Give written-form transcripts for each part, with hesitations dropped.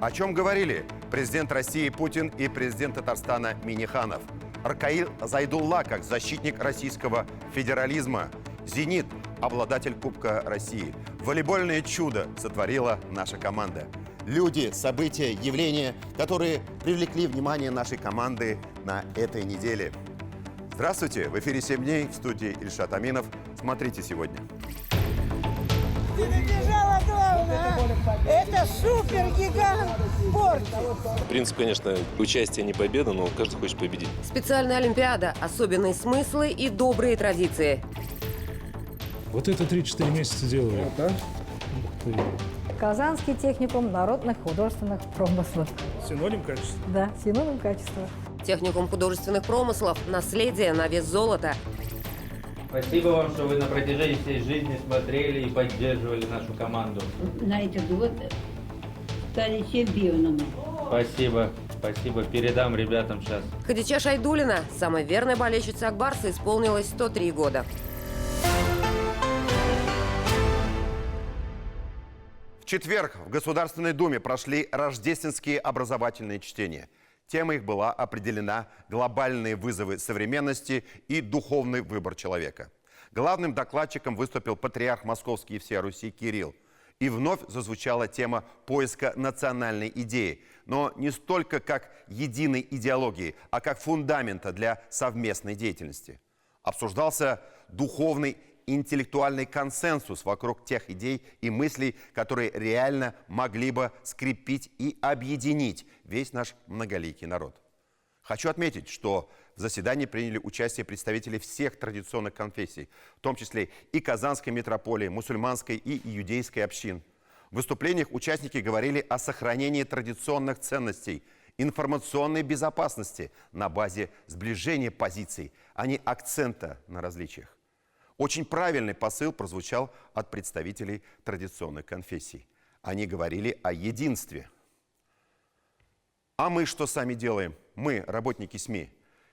О чем говорили президент России Путин и президент Татарстана Минниханов? Аркаил Зайдулла как защитник российского федерализма. «Зенит» – обладатель Кубка России. Волейбольное чудо сотворила наша команда. Люди, события, явления, которые привлекли внимание нашей команды на этой неделе. Здравствуйте! В эфире «7 дней», в студии Ильшат Аминов. Смотрите сегодня. Ты добежала, главное, это супер-гигант спорта. Принцип, конечно, участие не победа, но каждый хочет победить. Специальная олимпиада, особенные смыслы и добрые традиции. Вот это 3-4 месяца делали. Казанский техникум народных художественных промыслов. Синоним качества. Да, синоним качества. Техникум художественных промыслов «Наследие на вес золота». Спасибо вам, что вы на протяжении всей жизни смотрели и поддерживали нашу команду. На этот год стали чемпионами. Спасибо, спасибо. Передам ребятам сейчас. Хадича Шайдуллина, самой верной болельщице Акбарса, исполнилось 103 года. В четверг в Государственной Думе прошли рождественские образовательные чтения. Тема их была определена «Глобальные вызовы современности и духовный выбор человека». Главным докладчиком выступил патриарх Московский и всея Руси Кирилл. И вновь зазвучала тема поиска национальной идеи, но не столько как единой идеологии, а как фундамента для совместной деятельности. Обсуждался духовный интеллектуальный консенсус вокруг тех идей и мыслей, которые реально могли бы скрепить и объединить весь наш многоликий народ. Хочу отметить, что в заседании приняли участие представители всех традиционных конфессий, в том числе и Казанской митрополии, мусульманской и иудейской общин. В выступлениях участники говорили о сохранении традиционных ценностей, информационной безопасности на базе сближения позиций, а не акцента на различиях. Очень правильный посыл прозвучал от представителей традиционных конфессий. Они говорили о единстве. А мы что сами делаем? Мы, работники СМИ.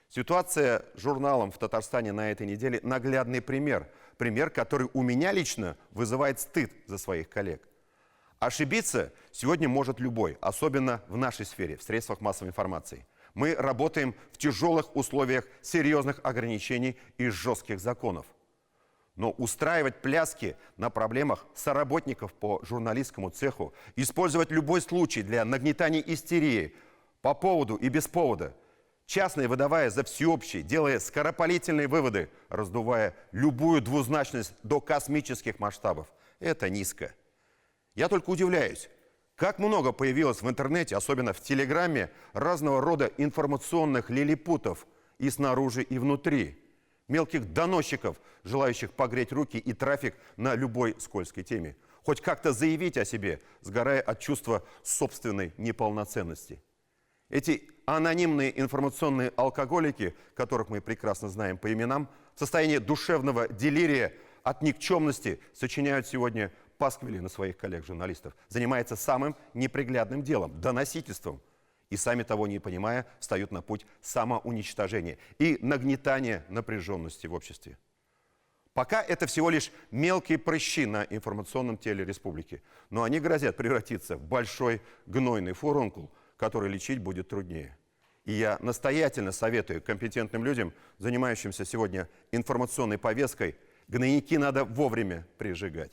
Ситуация с журналом в Татарстане на этой неделе – наглядный пример. Пример, который у меня лично вызывает стыд за своих коллег. Ошибиться сегодня может любой, особенно в нашей сфере, в средствах массовой информации. Мы работаем в тяжелых условиях серьезных ограничений и жестких законов. Но устраивать пляски на проблемах соработников по журналистскому цеху, использовать любой случай для нагнетания истерии по поводу и без повода, частные выдавая за всеобщий, делая скоропалительные выводы, раздувая любую двузначность до космических масштабов, это низко. Я только удивляюсь, как много появилось в интернете, особенно в Телеграме, разного рода информационных лилипутов и снаружи, и внутри. Мелких доносчиков, желающих погреть руки и трафик на любой скользкой теме. Хоть как-то заявить о себе, сгорая от чувства собственной неполноценности. Эти анонимные информационные алкоголики, которых мы прекрасно знаем по именам, в состоянии душевного делирия от никчемности сочиняют сегодня пасквили на своих коллег-журналистов. Занимаются самым неприглядным делом – доносительством. И сами того не понимая, встают на путь самоуничтожения и нагнетания напряженности в обществе. Пока это всего лишь мелкие прыщи на информационном теле республики, но они грозят превратиться в большой гнойный фурункул, который лечить будет труднее. И я настоятельно советую компетентным людям, занимающимся сегодня информационной повесткой, гнойники надо вовремя прижигать.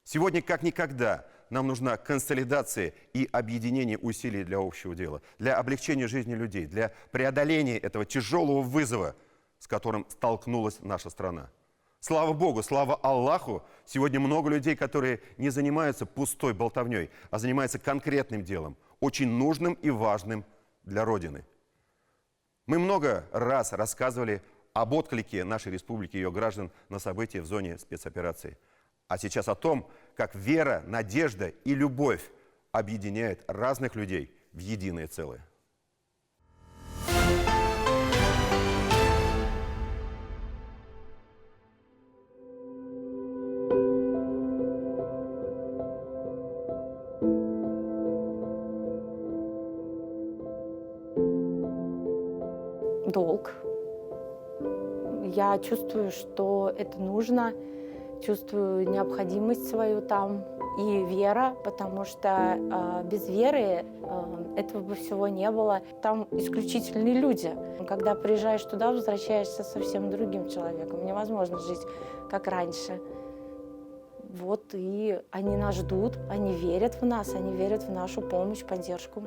Сегодня как никогда нам нужна консолидация и объединение усилий для общего дела, для облегчения жизни людей, для преодоления этого тяжелого вызова, с которым столкнулась наша страна. Слава Богу, слава Аллаху, сегодня много людей, которые не занимаются пустой болтовней, а занимаются конкретным делом, очень нужным и важным для Родины. Мы много раз рассказывали об отклике нашей республики и ее граждан на события в зоне спецоперации. А сейчас о том, как вера, надежда и любовь объединяют разных людей в единое целое. Долг. Я чувствую, что это нужно, чувствую необходимость свою там. и вера, потому что без веры этого бы всего не было. Там исключительные люди. Когда приезжаешь туда, возвращаешься совсем другим человеком. Невозможно жить как раньше. Вот и они нас ждут, они верят в нас, они верят в нашу помощь, поддержку.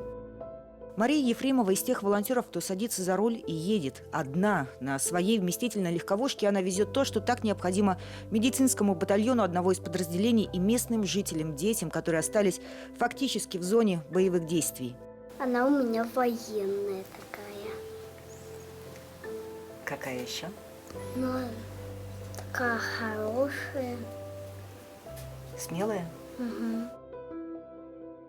Мария Ефремова из тех волонтеров, кто садится за руль и едет одна. На своей вместительной легковушке она везет то, что так необходимо медицинскому батальону одного из подразделений и местным жителям, детям, которые остались фактически в зоне боевых действий. Она у меня военная такая. Какая еще? Ну, такая хорошая. Смелая? Угу.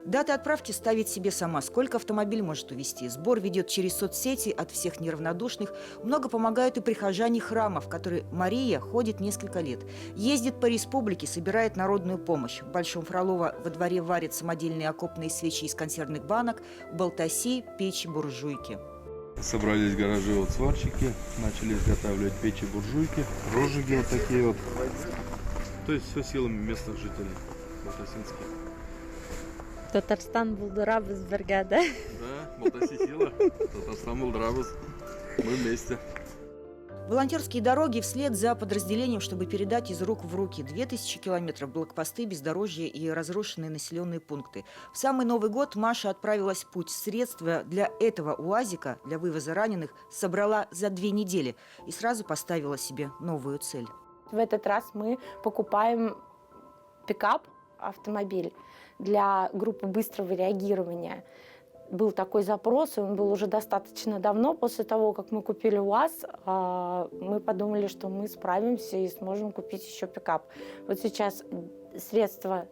Даты отправки ставить себе сама. Сколько автомобиль может увезти. Сбор ведет через соцсети от всех неравнодушных. Много помогают и прихожане храма, в который Мария ходит несколько лет. Ездит по республике, собирает народную помощь. В Большом Фролово во дворе варят самодельные окопные свечи из консервных банок, в Балтаси – печи-буржуйки. Собрались в гараже вот сварщики, начали изготавливать печи-буржуйки, розжиги вот такие вот. То есть все силами местных жителей балтасинских. Татарстан Булдырабыз бірге, да? Да, Балтаси сила, Татарстан Булдырабыз. Мы вместе. Волонтерские дороги вслед за подразделением, чтобы передать из рук в руки. 2000 километров, блокпосты, бездорожье и разрушенные населенные пункты. В самый Новый год Маша отправилась в путь. Средства для этого УАЗика, для вывоза раненых, собрала за 2 недели и сразу поставила себе новую цель. В этот раз мы покупаем пикап, автомобиль для группы быстрого реагирования. Был такой запрос, и он был уже достаточно давно. После того, как мы купили УАЗ, мы подумали, что мы справимся и сможем купить еще пикап. Вот сейчас средства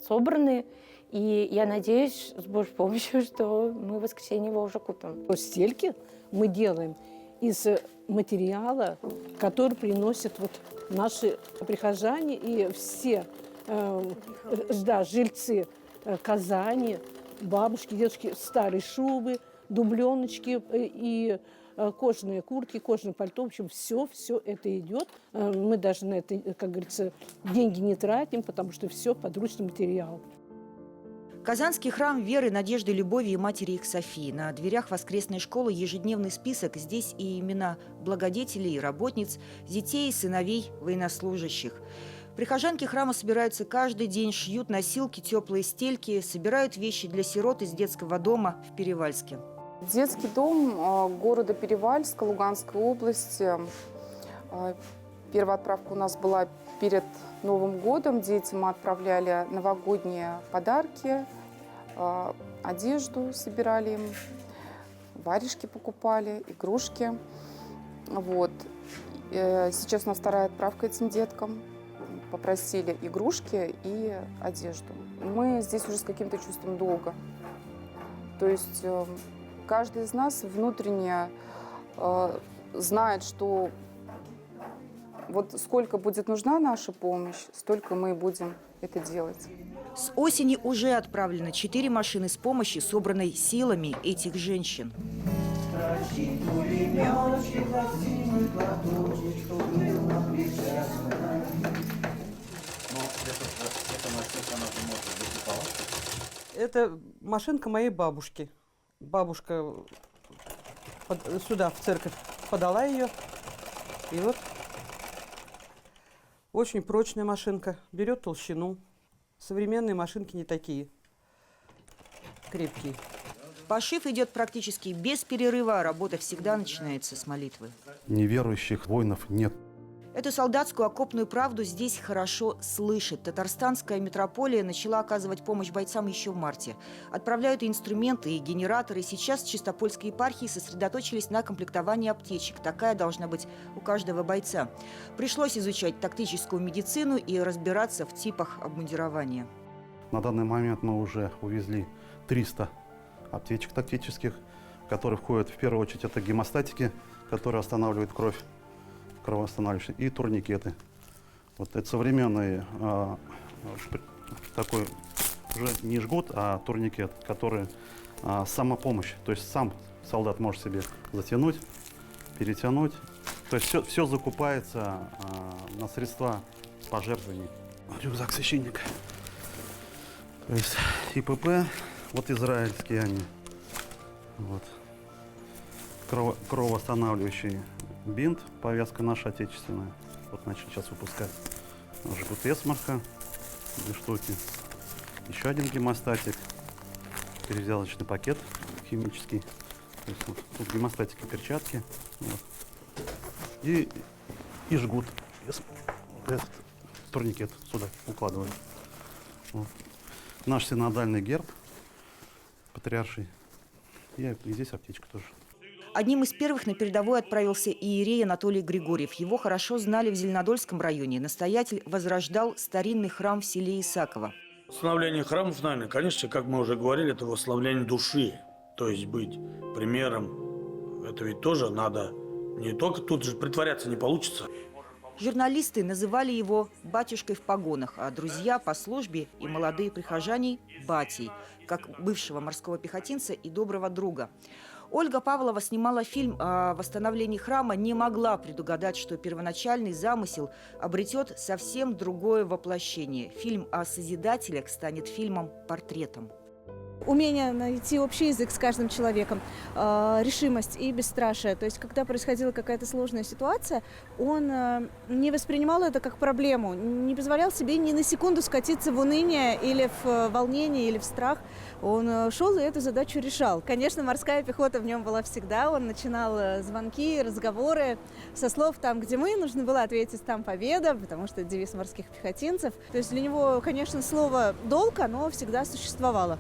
собраны, и я надеюсь, с Божьей помощью, что мы в воскресенье его уже купим. Стельки мы делаем из материала, который приносят вот наши прихожане и все жильцы Казани, бабушки, дедушки, старые шубы, дубленочки и кожаные куртки, кожаное пальто. В общем, все это идет. Мы даже на это, как говорится, деньги не тратим, потому что все подручный материал. Казанский храм веры, надежды, любови и матери их Софии. На дверях воскресной школы ежедневный список. Здесь и имена благодетелей и работниц, детей и сыновей военнослужащих. Прихожанки храма собираются каждый день, шьют носилки, теплые стельки, собирают вещи для сирот из детского дома в Перевальске. Детский дом города Перевальска, Луганской области. Первая отправка у нас была перед Новым годом. Детям мы отправляли новогодние подарки, одежду собирали им, варежки покупали, игрушки. Вот. Сейчас у нас вторая отправка этим деткам. Попросили игрушки и одежду. Мы здесь уже с каким-то чувством долга. То есть каждый из нас внутренне знает, что вот сколько будет нужна наша помощь, столько мы и будем это делать. С осени уже отправлено 4 машины с помощью, собранной силами этих женщин. Это машинка моей бабушки. Бабушка сюда, в церковь, подала ее. И вот очень прочная машинка. Берет толщину. Современные машинки не такие крепкие. Пошив идет практически без перерыва, а работа всегда начинается с молитвы. Неверующих воинов нет. Эту солдатскую окопную правду здесь хорошо слышит. Татарстанская митрополия начала оказывать помощь бойцам еще в марте. Отправляют и инструменты, и генераторы. Сейчас в Чистопольской епархии сосредоточились на комплектовании аптечек. Такая должна быть у каждого бойца. Пришлось изучать тактическую медицину и разбираться в типах обмундирования. На данный момент мы уже увезли 300 аптечек тактических, которые входят в первую очередь это гемостатики, которые останавливают кровь, кровоостанавливающие, и турникеты. Вот это современный такой уже не жгут, а турникет, который самопомощь. То есть сам солдат может себе затянуть, перетянуть. То есть все закупается на средства пожертвований. Рюкзак священника. То есть ИПП, вот израильские они. Вот. Кровоостанавливающий бинт, повязка наша отечественная. Вот начали сейчас выпускать. Жгут эсмарха, 2 штуки. Еще один гемостатик. Перевязочный пакет химический. То есть вот, тут гемостатики, перчатки. Вот. И жгут. Этот турникет сюда укладывают. Вот. Наш синодальный герб, патриарший. И здесь аптечка тоже. Одним из первых на передовой отправился иерей Анатолий Григорьев. Его хорошо знали в Зеленодольском районе. Настоятель возрождал старинный храм в селе Исаково. Восстановление храмов, наверное, конечно, как мы уже говорили, это восстановление души. То есть быть примером. Это ведь тоже надо. Не только тут же притворяться не получится. Журналисты называли его «батюшкой в погонах», а друзья по службе и молодые прихожане – «батей», как бывшего морского пехотинца и доброго друга. Ольга Павлова снимала фильм о восстановлении храма, не могла предугадать, что первоначальный замысел обретет совсем другое воплощение. Фильм о созидателях станет фильмом-портретом. Умение найти общий язык с каждым человеком, решимость и бесстрашие. То есть, когда происходила какая-то сложная ситуация, он не воспринимал это как проблему, не позволял себе ни на секунду скатиться в уныние или в волнение, или в страх. Он шел и эту задачу решал. Конечно, морская пехота в нем была всегда. Он начинал звонки, разговоры со слов там, где мы, нужно было ответить там «победа», потому что это девиз морских пехотинцев. То есть для него, конечно, слово «долг», оно всегда существовало.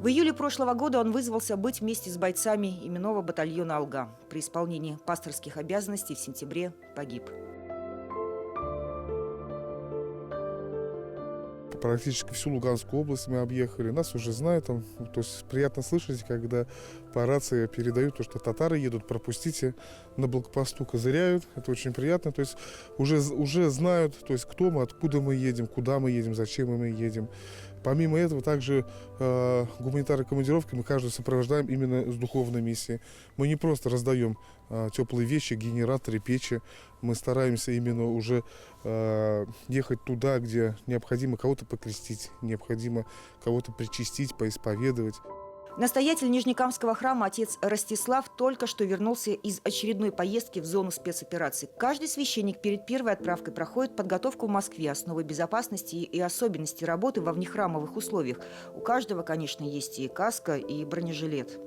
В июле прошлого года он вызвался быть вместе с бойцами именного батальона «Алга». При исполнении пасторских обязанностей в сентябре погиб. Практически всю Луганскую область мы объехали. Нас уже знают. То есть приятно слышать, когда по рации передают, что татары едут, пропустите, на блокпосту козыряют. Это очень приятно. То есть уже знают, то есть кто мы, откуда мы едем, куда мы едем, зачем мы едем. Помимо этого, также гуманитарной командировкой мы каждую сопровождаем именно с духовной миссией. Мы не просто раздаем теплые вещи, генераторы, печи. Мы стараемся именно уже ехать туда, где необходимо кого-то покрестить, необходимо кого-то причастить, поисповедовать. Настоятель Нижнекамского храма отец Ростислав только что вернулся из очередной поездки в зону спецоперации. Каждый священник перед первой отправкой проходит подготовку в Москве, основы безопасности и особенности работы во внехрамовых условиях. У каждого, конечно, есть и каска, и бронежилет.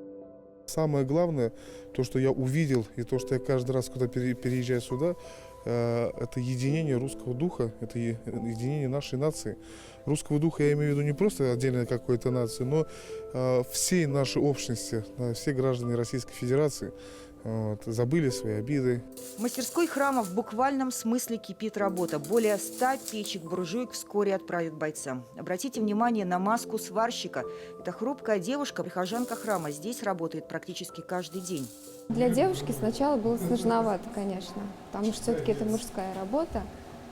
Самое главное, то, что я увидел, и то, что я каждый раз, когда переезжаю сюда, это единение русского духа, это единение нашей нации. Русского духа я имею в виду не просто отдельной какой-то нации, но всей нашей общности, все граждане Российской Федерации забыли свои обиды. В мастерской храма в буквальном смысле кипит работа. Более 100 печек-буржуек вскоре отправят бойцам. Обратите внимание на маску сварщика. Это хрупкая девушка, прихожанка храма. Здесь работает практически каждый день. Для девушки сначала было сложновато, конечно, потому что все-таки это мужская работа.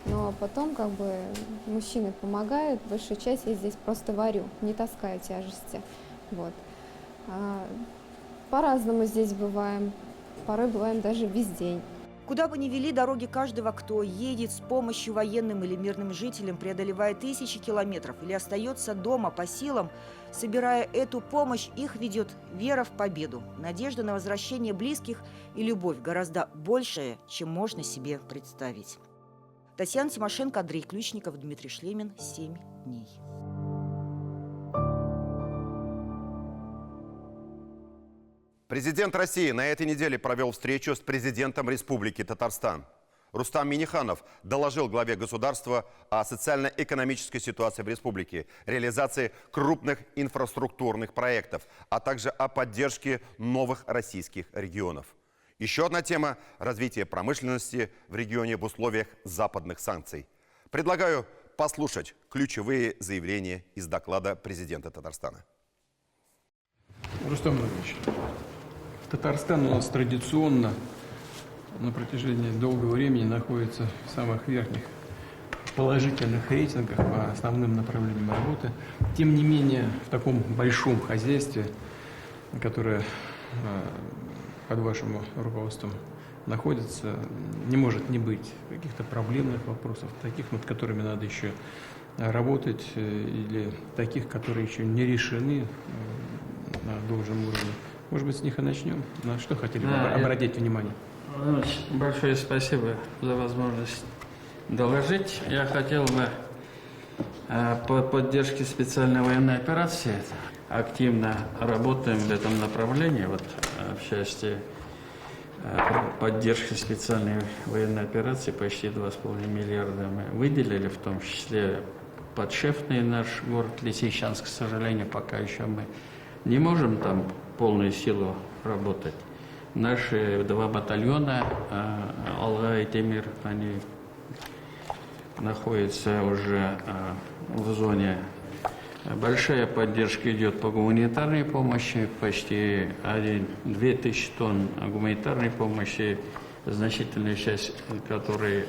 Но потом как бы мужчины помогают. Большую часть я здесь просто варю, не таскаю тяжести. Вот. По-разному здесь бываем. Порой бываем даже весь день. Куда бы ни вели дороги каждого, кто едет с помощью военным или мирным жителям, преодолевая тысячи километров или остается дома по силам, собирая эту помощь, их ведет вера в победу, надежда на возвращение близких и любовь гораздо большая, чем можно себе представить. Татьяна Тимошенко, Андрей Ключников, Дмитрий Шлемин. 7 дней. Президент России на этой неделе провел встречу с президентом Республики Татарстан. Рустам Минниханов доложил главе государства о социально-экономической ситуации в республике, реализации крупных инфраструктурных проектов, а также о поддержке новых российских регионов. Еще одна тема – развитие промышленности в регионе в условиях западных санкций. Предлагаю послушать ключевые заявления из доклада президента Татарстана. Рустам Иванович, Татарстан у нас традиционно на протяжении долгого времени находится в самых верхних положительных рейтингах по основным направлениям работы. Тем не менее, в таком большом хозяйстве, которое под вашим руководством находится, не может не быть каких-то проблемных вопросов, таких, над которыми надо еще работать, или таких, которые еще не решены на должном уровне. Может быть, с них и начнем? На что хотели бы обратить внимание? Большое спасибо за возможность доложить. Я хотел бы по поддержке специальной военной операции активно работаем в этом направлении. Вот в части поддержки специальной военной операции почти 2,5 миллиарда мы выделили, в том числе подшефный наш город Лисичанск. К сожалению, пока еще мы не можем там полную силу работать. Наши 2 батальона Алга и Темир, они находятся уже в зоне. Большая поддержка идет по гуманитарной помощи, почти 2000 тонн гуманитарной помощи, значительная часть которой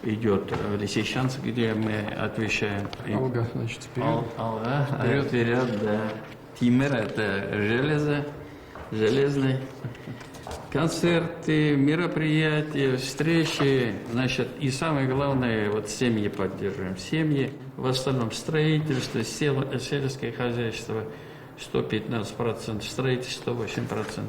идет в Лисичанск, где мы отвечаем. Алга, значит, вперед. Алга, вперед, да. Тимир – это железный. Концерты, мероприятия, встречи, значит, и самое главное, вот семьи поддерживаем. Семьи, в основном строительство, сельское хозяйство 115%, строительство 8%.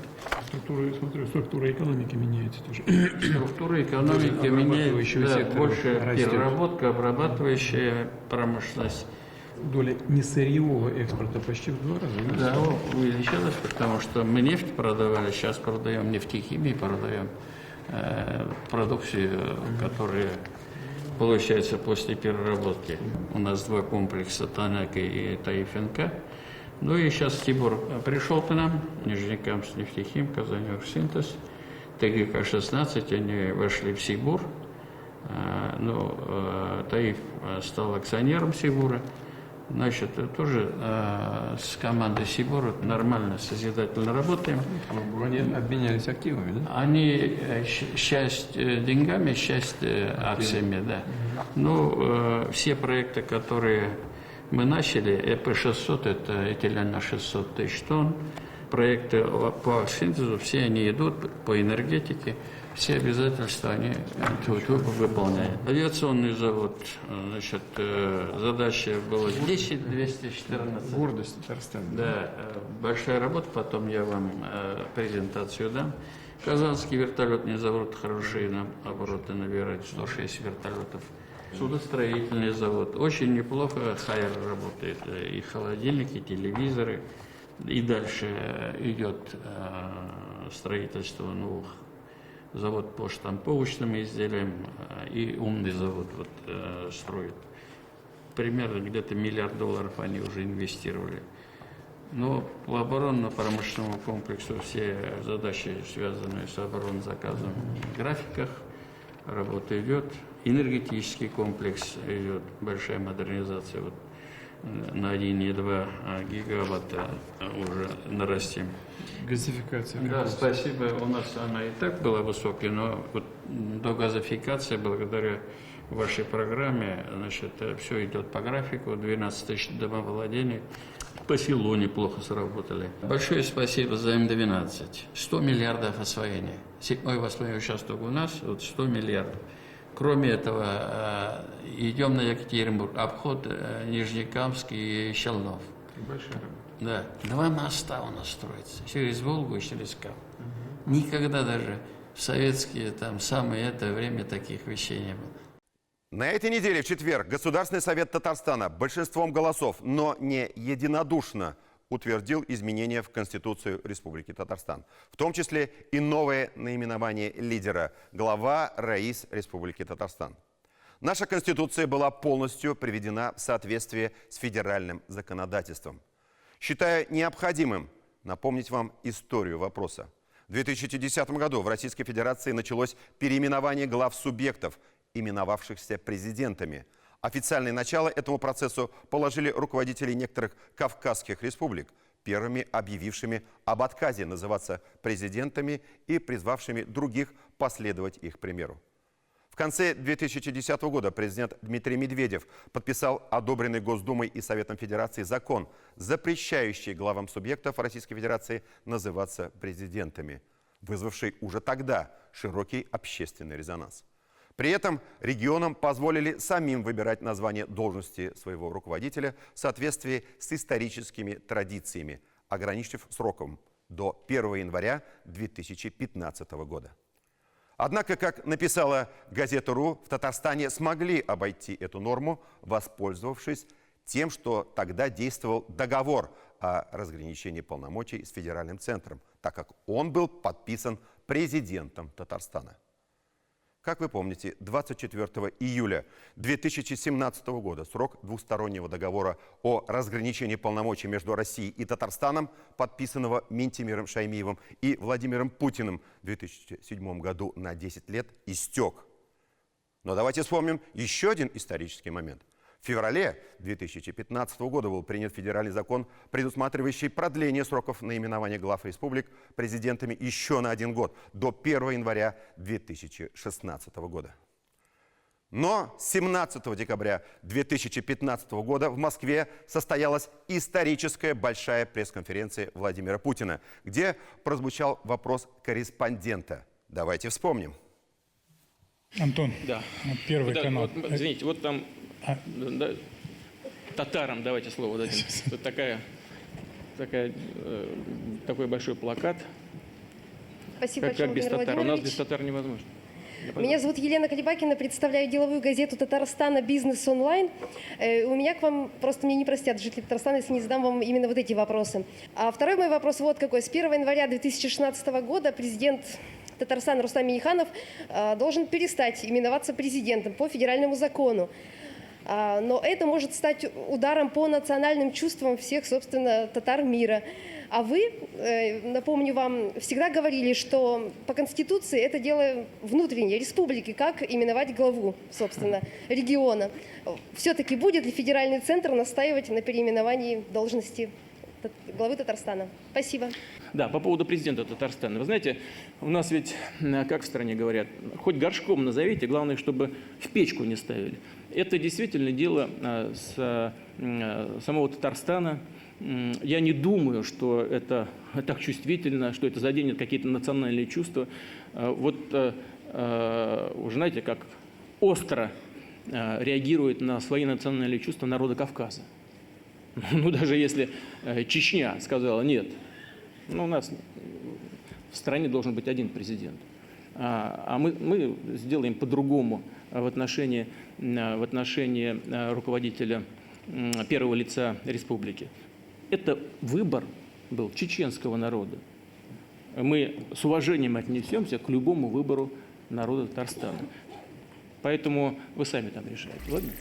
Структура экономики меняется тоже. Структура экономики меняется, да, больше переработка, обрабатывающая промышленность. Доля несырьевого экспорта почти в 2 раза. Да, увеличилась, потому что мы нефть продавали, сейчас продаем нефтехимию, продаем продукцию, которая получается после переработки. У нас 2 комплекса, Танака и Таифенка. Ну и сейчас Тибур пришел к нам, Нижнекамск, нефтехим, Казань-Оргсинтез, ТГК-16, они вошли в Сибур. Таиф стал акционером Сибура. Значит, тоже с командой Сибура нормально, созидательно работаем. Они обменялись активами, да? Они часть деньгами, часть акциями, да. Ну, все проекты, которые мы начали, ЭП-600, это этилен на 600 тысяч тонн. Проекты по синтезу, все они идут по энергетике. Все обязательства они выполняют. Авиационный завод, значит, задача была 10-214. Гордость Татарстана. Да, большая работа, потом я вам презентацию дам. Казанский вертолетный завод, хорошие нам обороты набирать, 106 вертолетов. Судостроительный завод, очень неплохо Хайер работает, и холодильники, и телевизоры. И дальше идет строительство новых. Завод по штамповочным изделиям и умный завод строит. Примерно где-то $1 миллиард они уже инвестировали. Но по оборонно-промышленному комплексу все задачи, связанные с оборонзаказом, в графиках, работа идет. Энергетический комплекс идет, большая модернизация. Вот на 1,2 гигаватта уже нарастим. Газификация. Да, спасибо. У нас она и так была высокой, но вот до газификации, благодаря вашей программе, значит, все идет по графику. 12 тысяч домовладений. По селу неплохо сработали. Большое спасибо за М-12. 100 миллиардов освоения. 7-8 участок у нас, вот 100 миллиардов. Кроме этого, идем на Екатеринбург, обход Нижнекамск и Челнов. Большая работа. Да, 2 моста у нас строятся, через Волгу и через Кам. Никогда даже в советские, самое это время таких вещей не было. На этой неделе, в четверг, Государственный совет Татарстана большинством голосов, но не единодушно, утвердил изменения в Конституцию Республики Татарстан. В том числе и новое наименование лидера – глава Раис Республики Татарстан. Наша Конституция была полностью приведена в соответствие с федеральным законодательством. Считаю необходимым напомнить вам историю вопроса. В 2010 году в Российской Федерации началось переименование глав субъектов, именовавшихся президентами. Официальное начало этому процессу положили руководители некоторых кавказских республик, первыми объявившими об отказе называться президентами и призвавшими других последовать их примеру. В конце 2010 года президент Дмитрий Медведев подписал одобренный Госдумой и Советом Федерации закон, запрещающий главам субъектов Российской Федерации называться президентами, вызвавший уже тогда широкий общественный резонанс. При этом регионам позволили самим выбирать название должности своего руководителя в соответствии с историческими традициями, ограничив сроком до 1 января 2015 года. Однако, как написала газета «РУ», в Татарстане смогли обойти эту норму, воспользовавшись тем, что тогда действовал договор о разграничении полномочий с федеральным центром, так как он был подписан президентом Татарстана. Как вы помните, 24 июля 2017 года срок двустороннего договора о разграничении полномочий между Россией и Татарстаном, подписанного Минтимиром Шаймиевым и Владимиром Путиным в 2007 году на 10 лет, истек. Но давайте вспомним еще один исторический момент. В феврале 2015 года был принят федеральный закон, предусматривающий продление сроков наименования глав республик президентами еще на 1 год, до 1 января 2016 года. Но 17 декабря 2015 года в Москве состоялась историческая большая пресс-конференция Владимира Путина, где прозвучал вопрос корреспондента. Давайте вспомним. Антон, да. Первый вот, канал. Вот, извините, вот там да, татарам давайте слово дадим. Вот такой большой плакат. Спасибо как без Владимир татар. У нас Владимирович. без татар невозможно. Меня зовут Елена Калибакина, представляю деловую газету Татарстана «Бизнес онлайн». У меня к вам, просто мне не простят жители Татарстана, если не задам вам именно вот эти вопросы. А второй мой вопрос вот какой. С 1 января 2016 года президент Татарстана Рустам Минниханов должен перестать именоваться президентом по федеральному закону. Но это может стать ударом по национальным чувствам всех, собственно, татар мира. А вы, напомню вам, всегда говорили, что по Конституции это дело внутренней республики, как именовать главу, собственно, региона. Все-таки будет ли федеральный центр настаивать на переименовании должности главы Татарстана? Спасибо. Да, по поводу президента Татарстана. Вы знаете, у нас ведь, как в стране говорят, хоть горшком назовите, главное, чтобы в печку не ставили. Это действительно дело самого Татарстана. Я не думаю, что это так чувствительно, что это заденет какие-то национальные чувства. Вот уже знаете, как остро реагирует на свои национальные чувства народа Кавказа. Ну, даже если Чечня сказала нет, ну, у нас в стране должен быть один президент. А мы сделаем по-другому в отношении руководителя первого лица республики. Это выбор был чеченского народа. Мы с уважением отнесемся к любому выбору народа Татарстана. Поэтому вы сами там решаете. Ладно?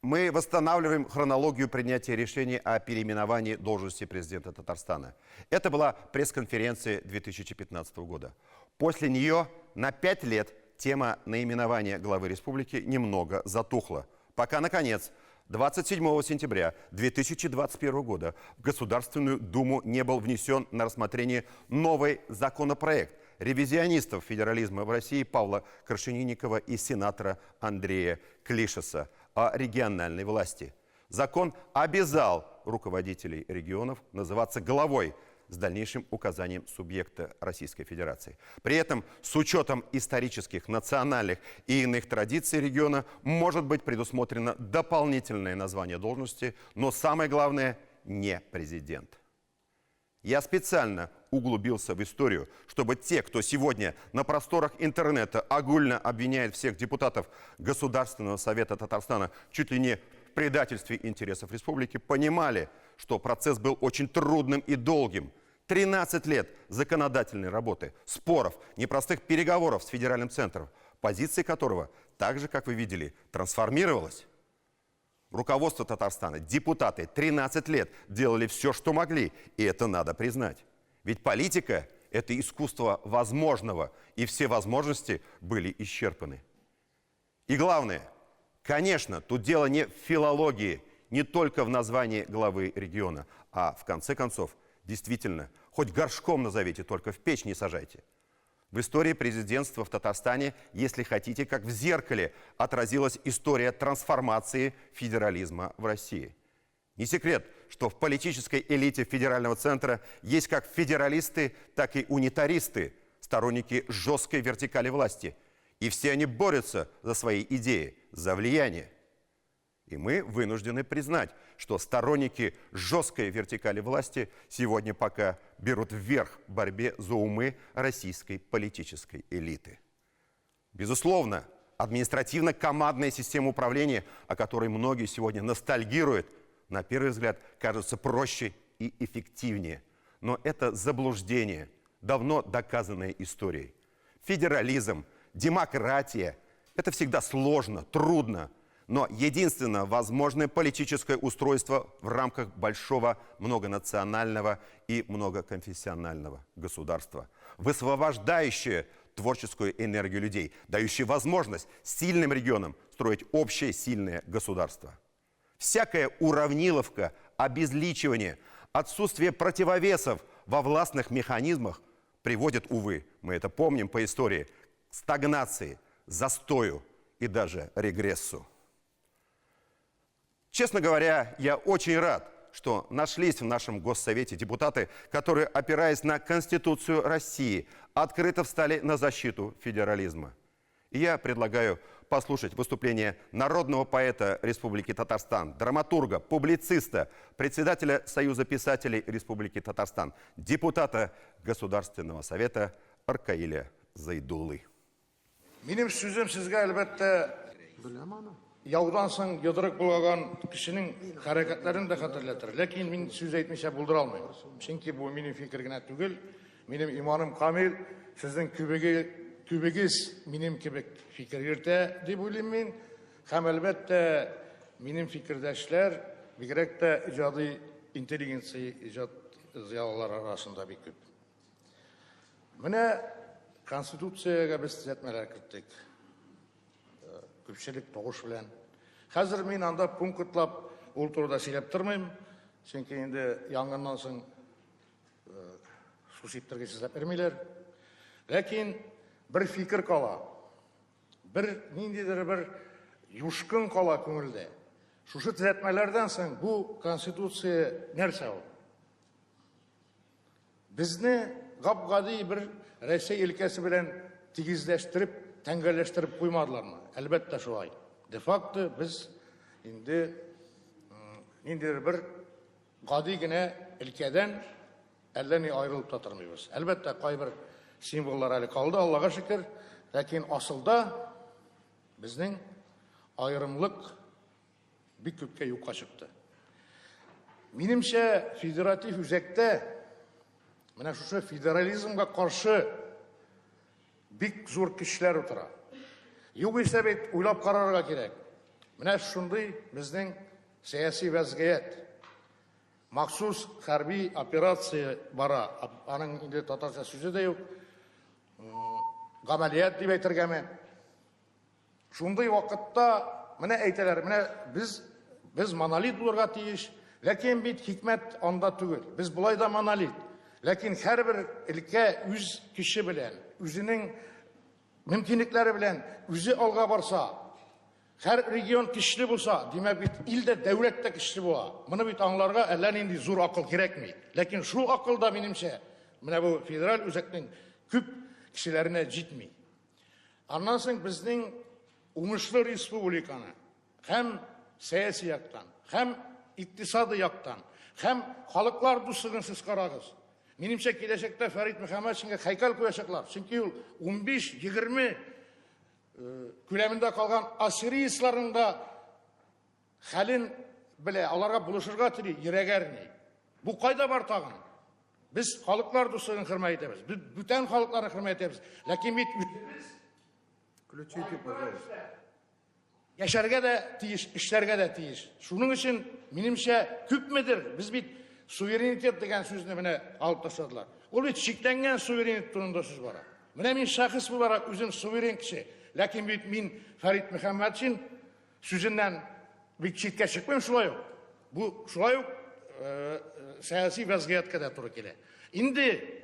Мы восстанавливаем хронологию принятия решений о переименовании должности президента Татарстана. Это была пресс-конференция 2015 года. После нее на 5 лет тема наименования главы республики немного затухла. Пока, наконец, 27 сентября 2021 года в Государственную Думу не был внесен на рассмотрение новый законопроект ревизионистов федерализма в России Павла Крашенинникова и сенатора Андрея Клишеса о региональной власти. Закон обязал руководителей регионов называться главой с дальнейшим указанием субъекта Российской Федерации. При этом с учетом исторических, национальных и иных традиций региона может быть предусмотрено дополнительное название должности, но самое главное – не президент. Я специально углубился в историю, чтобы те, кто сегодня на просторах интернета огульно обвиняет всех депутатов Государственного совета Татарстана чуть ли не в предательстве интересов республики, понимали, что процесс был очень трудным и долгим. 13 лет законодательной работы, споров, непростых переговоров с федеральным центром, позиция которого, так же, как вы видели, трансформировалась. Руководство Татарстана, депутаты 13 лет делали все, что могли, и это надо признать. Ведь политика – это искусство возможного, и все возможности были исчерпаны. И главное, конечно, тут дело не в филологии, не только в названии главы региона, а в конце концов, действительно, хоть горшком назовите, только в печь не сажайте. В истории президентства в Татарстане, если хотите, как в зеркале, отразилась история трансформации федерализма в России. Не секрет, что в политической элите федерального центра есть как федералисты, так и унитаристы, сторонники жесткой вертикали власти. И все они борются за свои идеи, за влияние. И мы вынуждены признать, что сторонники жесткой вертикали власти сегодня пока берут вверх в борьбе за умы российской политической элиты. Безусловно, административно-командная система управления, о которой многие сегодня ностальгируют, на первый взгляд кажется проще и эффективнее. Но это заблуждение, давно доказанное историей. Федерализм, демократия – это всегда сложно, трудно. Но единственное возможное политическое устройство в рамках большого многонационального и многоконфессионального государства, высвобождающее творческую энергию людей, дающее возможность сильным регионам строить общее сильное государство. Всякая уравниловка, обезличивание, отсутствие противовесов во властных механизмах приводит, увы, мы это помним по истории, к стагнации, застою и даже регрессу. Честно говоря, я очень рад, что нашлись в нашем Госсовете депутаты, которые, опираясь на Конституцию России, открыто встали на защиту федерализма. И я предлагаю послушать выступление народного поэта Республики Татарстан, драматурга, публициста, председателя Союза писателей Республики Татарстан, депутата Государственного совета Аркаиля Зайдуллы. Benim sözüm sizge elbette yavdan soң yodırık bulgan kişinin hareketlerini de hatırlatır. Lakin men söz etmişe buldura almayım. Çünkü bu benim fikrine tügül, benim imanım kamil, sizin kübegiz benim gibi fikir yürüte deb oylayım men. Hem elbette benim fikirdeşler bigerek de icadi inteligensiya, icad ziyalılar arasında bir küp. Mene Konstitutsiyaga biz düzeltmeler kirittik. Köpçilik doğuş bilen. Hazır men anda punktlap ol turda söylep turmayım. Çünkü endi yangından soň su septirge sizlep bermeyler. Lakin bir fikir kala, bir nindidir bir yuşkun kala köngülde. Şuşu düzeltmelerden soň bu konstitutsiya nerse o? Bizni gapgadi bir Россия ülkesi bilen tigizleştirip, tengelleştirip koymadılar mı? Elbette şu ay. De facto biz indi bir gadigine ülkeden ellerini ayrılıp tatırmıyoruz. Elbette kaybır simbollar hali kaldı Allah'a şükür. Lakin asılda bizning ayrımlık bir köpke yuka çıktı. Menimçe federatif üzekte Mene şu federalizmga karşı bik zor kişiler otura. Yok ise bit uylap kararga gerek. Mene şunday bizning siyasi vaziyet, maksus harbiy operatsiya bara. Anın indi Tatarcha sözü de yok. Gamaliyat deb aytirganman. Şunday vaqtda mene aytalar, mene biz monolit bo'lurga tegish, lakin bit hikmet onda tugul. Biz bulay da monolit. Lakin her bir ülke üz kişi bilen, üzünün mümkünlikleri bilen, üzü alga barsa, her region kişili bulsa, demek bit ilde devlette kişili boğa. Bunu bit anlarga ellen indi zor akıl gerekmeyi. Lakin şu akıl da benimse, bu federal üzekten küp kişilerine jitmeyi. Anlarsın bizning umuslu respublikanı hem siyasi yaktan, hem iktisadi yaktan, hem halklar dostluğunu siz karagız. Menimçe gelecekte Ferit Muhammadovga haykal koyacaklar. Çünkü 15-20 küleminde kalgan asiri islarında halin bile alarga buluşurga tiri yiregerni. Bu kayda var tağın. Biz halklar dostluğunu hürmet ederiz. Biz bütün halkları hürmet ederiz. Lakin biz yaşarga da tiyiş, işlerge de tiyiş. Şunun için menimçe küp midir? Biz suverenitet degan sözünü mene alıp taşladılar. O bir çeklengen suverenitet turunda söz var. Mene men şahıs olarak özüm suveren kişi. Lakin men Ferit Muhammad için sözünden bir çetke çıkmayım şulay yok. Bu şulay yok siyasi vaziyetke de turu kele. Indi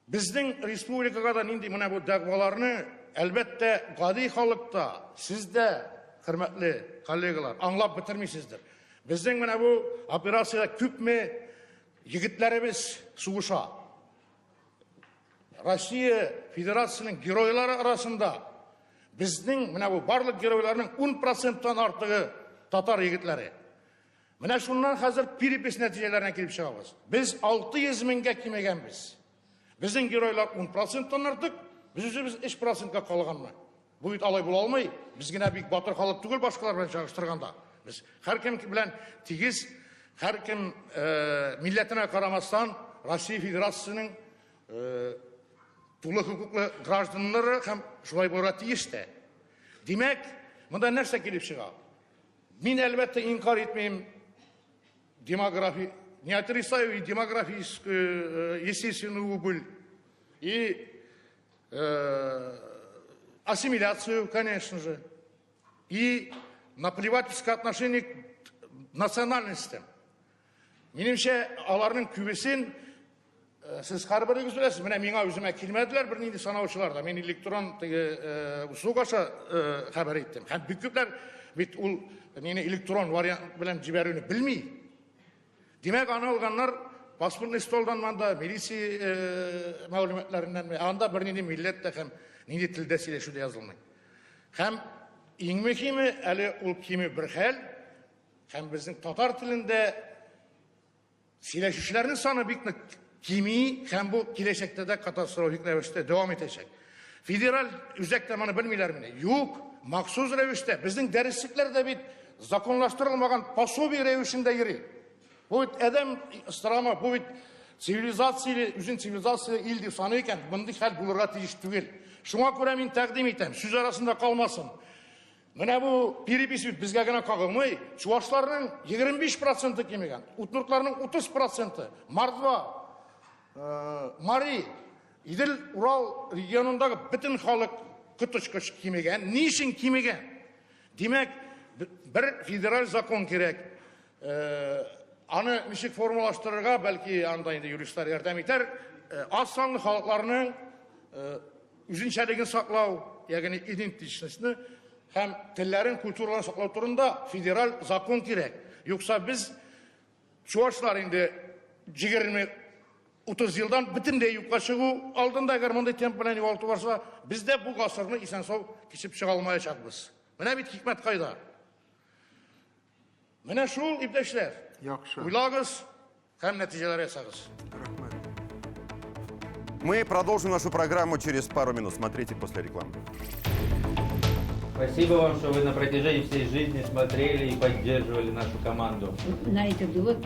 bizning respublikagadan indi mene bu dagvalarını elbette gadi halkta sizde hürmetli kollegalar anlap bitirmişsizdir. Bizden mene bu operasyada küpme yigitlerimiz suguşa. Rusya Federasyasının giroyları arasında Біздің мына бұл барлық геройларының 10%-тан артығы татар егітлері. Мына шуннан қазір перепис нәтижелеріне келіп шығамыз. Біз 600 мыңға кемегенбіз. Біздің геройлар 10%-тан артық, біз 3%-ға қалғанмы. Бұл алай бола алмай, біз гіне бик батыр халық түгел башқалар белән чагыштырганда. Біз һәр кем белән тигез, һәр кем милләтенә карамастан Россия Федерациясының тулы хукуклы гражданнары һәм шулай булырга тиеш тә. Димәк, монда нәрсә килеп чыга? Мин әлбәттә инкар итмәйм не отрицаю и демографическую естественную убыль, и ассимиляцию, конечно же, и наплевательское отношение к национальностям. Менимчә, аларның күбесен сез һәрберегез беләсез, менә миңа үземә килмәделәр бернинди санаучылар да. Мин электрон услуга аша хәбәр иттем. Һәм бик күпләр бит ул электрон вариант белән җибәрүне белми. Димәк, аны алганнар паспортный столдан манда милиция мәгълүматларыннан анда бернинди милләт тә һәм нинди телдә сөйләшүдә язылмый. Һәм иң мөһиме әле ул киме бер хәл, һәм безнең татар телендә сөйләшүчеләрнең саны бик нык кими, һәм бу киләчәктә дә катастрофик рәвештә дәвам итәчәк. Федераль үзәктә моны белмиләрме? Юк, махсус рәвештә безнең дәреслекләрдә бит законлаштырылмаган пособие рәвешендә йөри. Bu adam ıstıramı, bu sivilizasyon, üzün sivilizasyon ildi sanıyken bunun hal bulurga tiyiş tügel. Şuna göre min təqdim etem, söz arasında kalmasın. Mene bu piripisi bizge gene kağılmay, Çuvaşlarının 25% kemigen, Utnurtlarının 30%, Mardva, Mari, İdil Ural regionundaki bütün halk kıtışkış kemigen, niçin kemigen? Demek bir federal zakon gerek. Аны ничек формалаштырырга, бәлки анда инде юристлар ярдәм итәр, аз санлы халыкларның үзенчәлеген саклау, ягъни идентичностьны һәм телләрен, культураларын саклау турында федераль закон кирәк. Юкса без чуашлар инде 20-30 елдан бөтенләй юкка чыгу алдында, әгәр мондай темп белән югалту барса, без дә бу гасырны исән-сау кичеп чыга алмаячакбыз. Менә бит хикмәт кайда. Менә шул иптәшләр. Уйлагыз һәм нәтиҗәләр ясагыз. Мы продолжим нашу программу через пару минут. Смотрите после рекламы. Спасибо вам, что вы на протяжении всей жизни смотрели и поддерживали нашу команду. Знаете, вот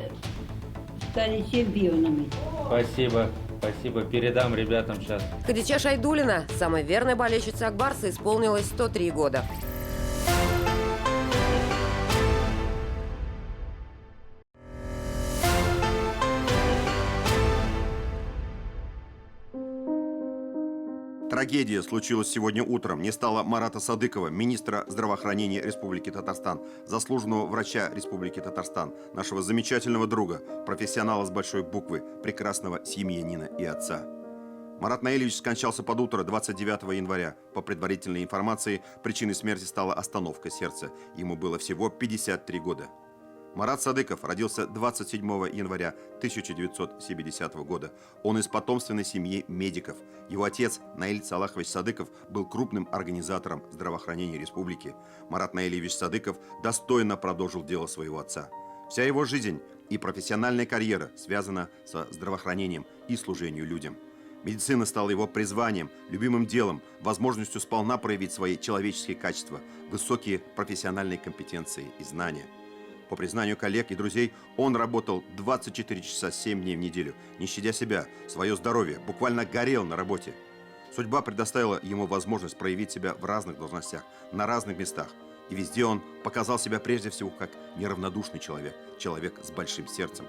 стали чемпионами. Спасибо. Спасибо. Передам ребятам сейчас. Хадича Шайдуллина, самой верной болельщице Акбарса, исполнилось 103 года. Трагедия случилась сегодня утром. Не стало Марата Садыкова, министра здравоохранения Республики Татарстан, заслуженного врача Республики Татарстан, нашего замечательного друга, профессионала с большой буквы, прекрасного семьянина и отца. Марат Наилевич скончался под утро 29 января. По предварительной информации, причиной смерти стала остановка сердца. Ему было всего 53 года. Марат Садыков родился 27 января 1970 года. Он из потомственной семьи медиков. Его отец Наиль Салахович Садыков был крупным организатором здравоохранения республики. Марат Наилевич Садыков достойно продолжил дело своего отца. Вся его жизнь и профессиональная карьера связана со здравоохранением и служением людям. Медицина стала его призванием, любимым делом, возможностью сполна проявить свои человеческие качества, высокие профессиональные компетенции и знания. По признанию коллег и друзей, он работал 24 часа 7 дней в неделю, не щадя себя, свое здоровье, буквально горел на работе. Судьба предоставила ему возможность проявить себя в разных должностях, на разных местах. И везде он показал себя прежде всего как неравнодушный человек, человек с большим сердцем.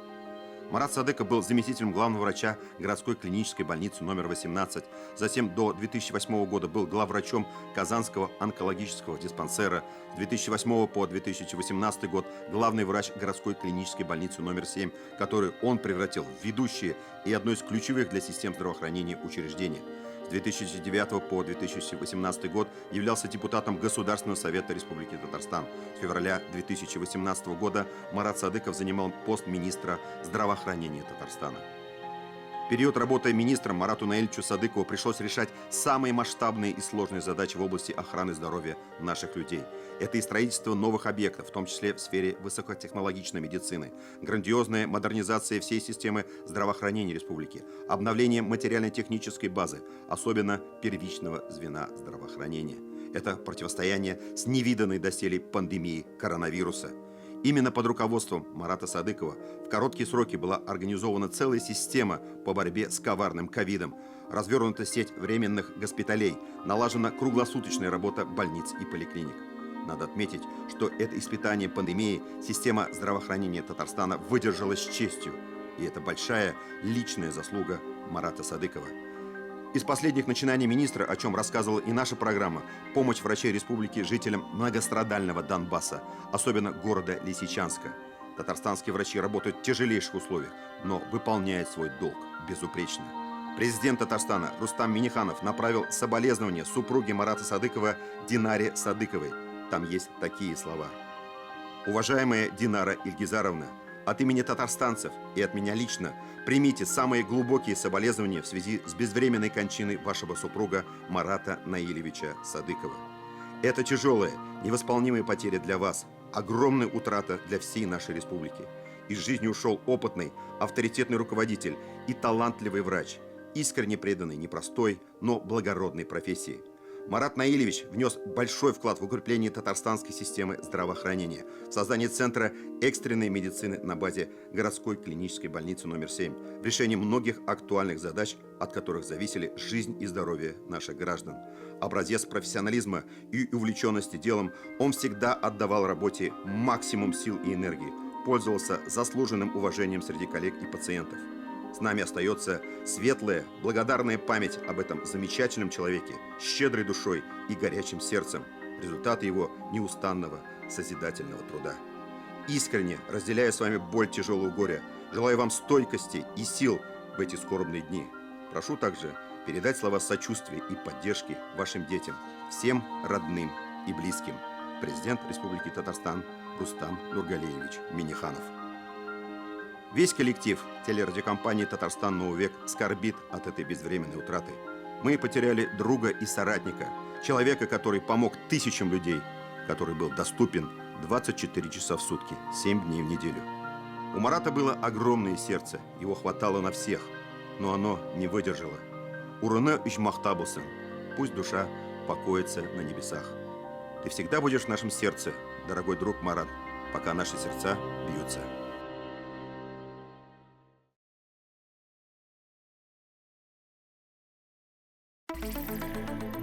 Марат Садыков был заместителем главного врача городской клинической больницы номер 18. Затем до 2008 года был главврачом Казанского онкологического диспансера. С 2008 по 2018 год главный врач городской клинической больницы номер 7, которую он превратил в ведущее и одно из ключевых для систем здравоохранения учреждений. С 2009 по 2018 год являлся депутатом Государственного совета Республики Татарстан. С февраля 2018 года Марат Садыков занимал пост министра здравоохранения Татарстана. В период работы министром Марату Наильевичу Садыкову пришлось решать самые масштабные и сложные задачи в области охраны здоровья наших людей. Это и строительство новых объектов, в том числе в сфере высокотехнологичной медицины, грандиозная модернизация всей системы здравоохранения республики, обновление материально-технической базы, особенно первичного звена здравоохранения. Это противостояние с невиданной доселе пандемией коронавируса. Именно под руководством Марата Садыкова в короткие сроки была организована целая система по борьбе с коварным ковидом, развернута сеть временных госпиталей, налажена круглосуточная работа больниц и поликлиник. Надо отметить, что это испытание пандемии система здравоохранения Татарстана выдержала с честью. И это большая личная заслуга Марата Садыкова. Из последних начинаний министра, о чем рассказывала и наша программа, помощь врачей республики жителям многострадального Донбасса, особенно города Лисичанска. Татарстанские врачи работают в тяжелейших условиях, но выполняют свой долг безупречно. Президент Татарстана Рустам Минниханов направил соболезнования супруге Марата Садыкова Динаре Садыковой. Там есть такие слова. Уважаемая Динара Ильгизаровна, от имени татарстанцев и от меня лично примите самые глубокие соболезнования в связи с безвременной кончиной вашего супруга Марата Наилевича Садыкова. Это тяжелая, невосполнимая потеря для вас, огромная утрата для всей нашей республики. Из жизни ушел опытный, авторитетный руководитель и талантливый врач, искренне преданный непростой, но благородной профессии. Марат Наилевич внес большой вклад в укрепление татарстанской системы здравоохранения, в создание Центра экстренной медицины на базе городской клинической больницы номер 7, в решении многих актуальных задач, от которых зависели жизнь и здоровье наших граждан. Образец профессионализма и увлеченности делом, он всегда отдавал работе максимум сил и энергии, пользовался заслуженным уважением среди коллег и пациентов. С нами остается светлая, благодарная память об этом замечательном человеке, щедрой душой и горячим сердцем, результат его неустанного созидательного труда. Искренне разделяя с вами боль тяжелого горя, желаю вам стойкости и сил в эти скорбные дни. Прошу также передать слова сочувствия и поддержки вашим детям, всем родным и близким. Президент Республики Татарстан Рустам Нургалиевич Минниханов. Весь коллектив телерадиокомпании «Татарстан. Новый век» скорбит от этой безвременной утраты. Мы потеряли друга и соратника, человека, который помог тысячам людей, который был доступен 24 часа в сутки, 7 дней в неделю. У Марата было огромное сердце, его хватало на всех, но оно не выдержало. Урыны ичмахтабусын, пусть душа покоится на небесах. Ты всегда будешь в нашем сердце, дорогой друг Марат, пока наши сердца бьются.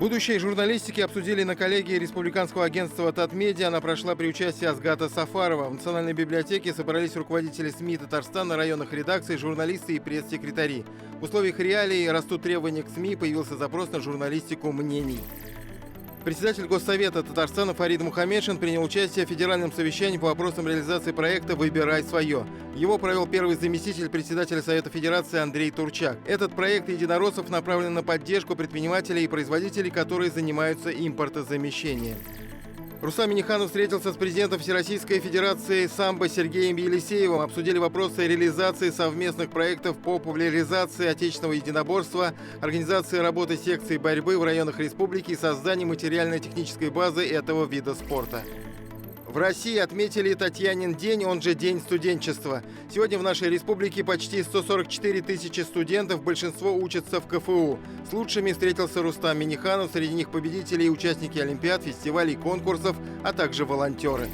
Будущее журналистики обсудили на коллегии республиканского агентства «Татмедиа». Она прошла при участии Асгата Сафарова. В Национальной библиотеке собрались руководители СМИ Татарстана, районных редакций, журналисты и пресс-секретари. В условиях реалий растут требования к СМИ, появился запрос на журналистику мнений. Председатель Госсовета Татарстана Фарид Мухаммедшин принял участие в федеральном совещании по вопросам реализации проекта «Выбирай свое». Его провел первый заместитель председателя Совета Федерации Андрей Турчак. Этот проект единороссов направлен на поддержку предпринимателей и производителей, которые занимаются импортозамещением. Рустам Минниханов встретился с президентом Всероссийской Федерации самбо Сергеем Елисеевым. Обсудили вопросы реализации совместных проектов по популяризации отечественного единоборства, организации работы секций борьбы в районах республики и создании материально-технической базы этого вида спорта. В России отметили Татьянин день, он же День студенчества. Сегодня в нашей республике почти 144 тысячи студентов, большинство учатся в КФУ. С лучшими встретился Рустам Минниханов, среди них победители и участники олимпиад, фестивалей, конкурсов, а также волонтеры.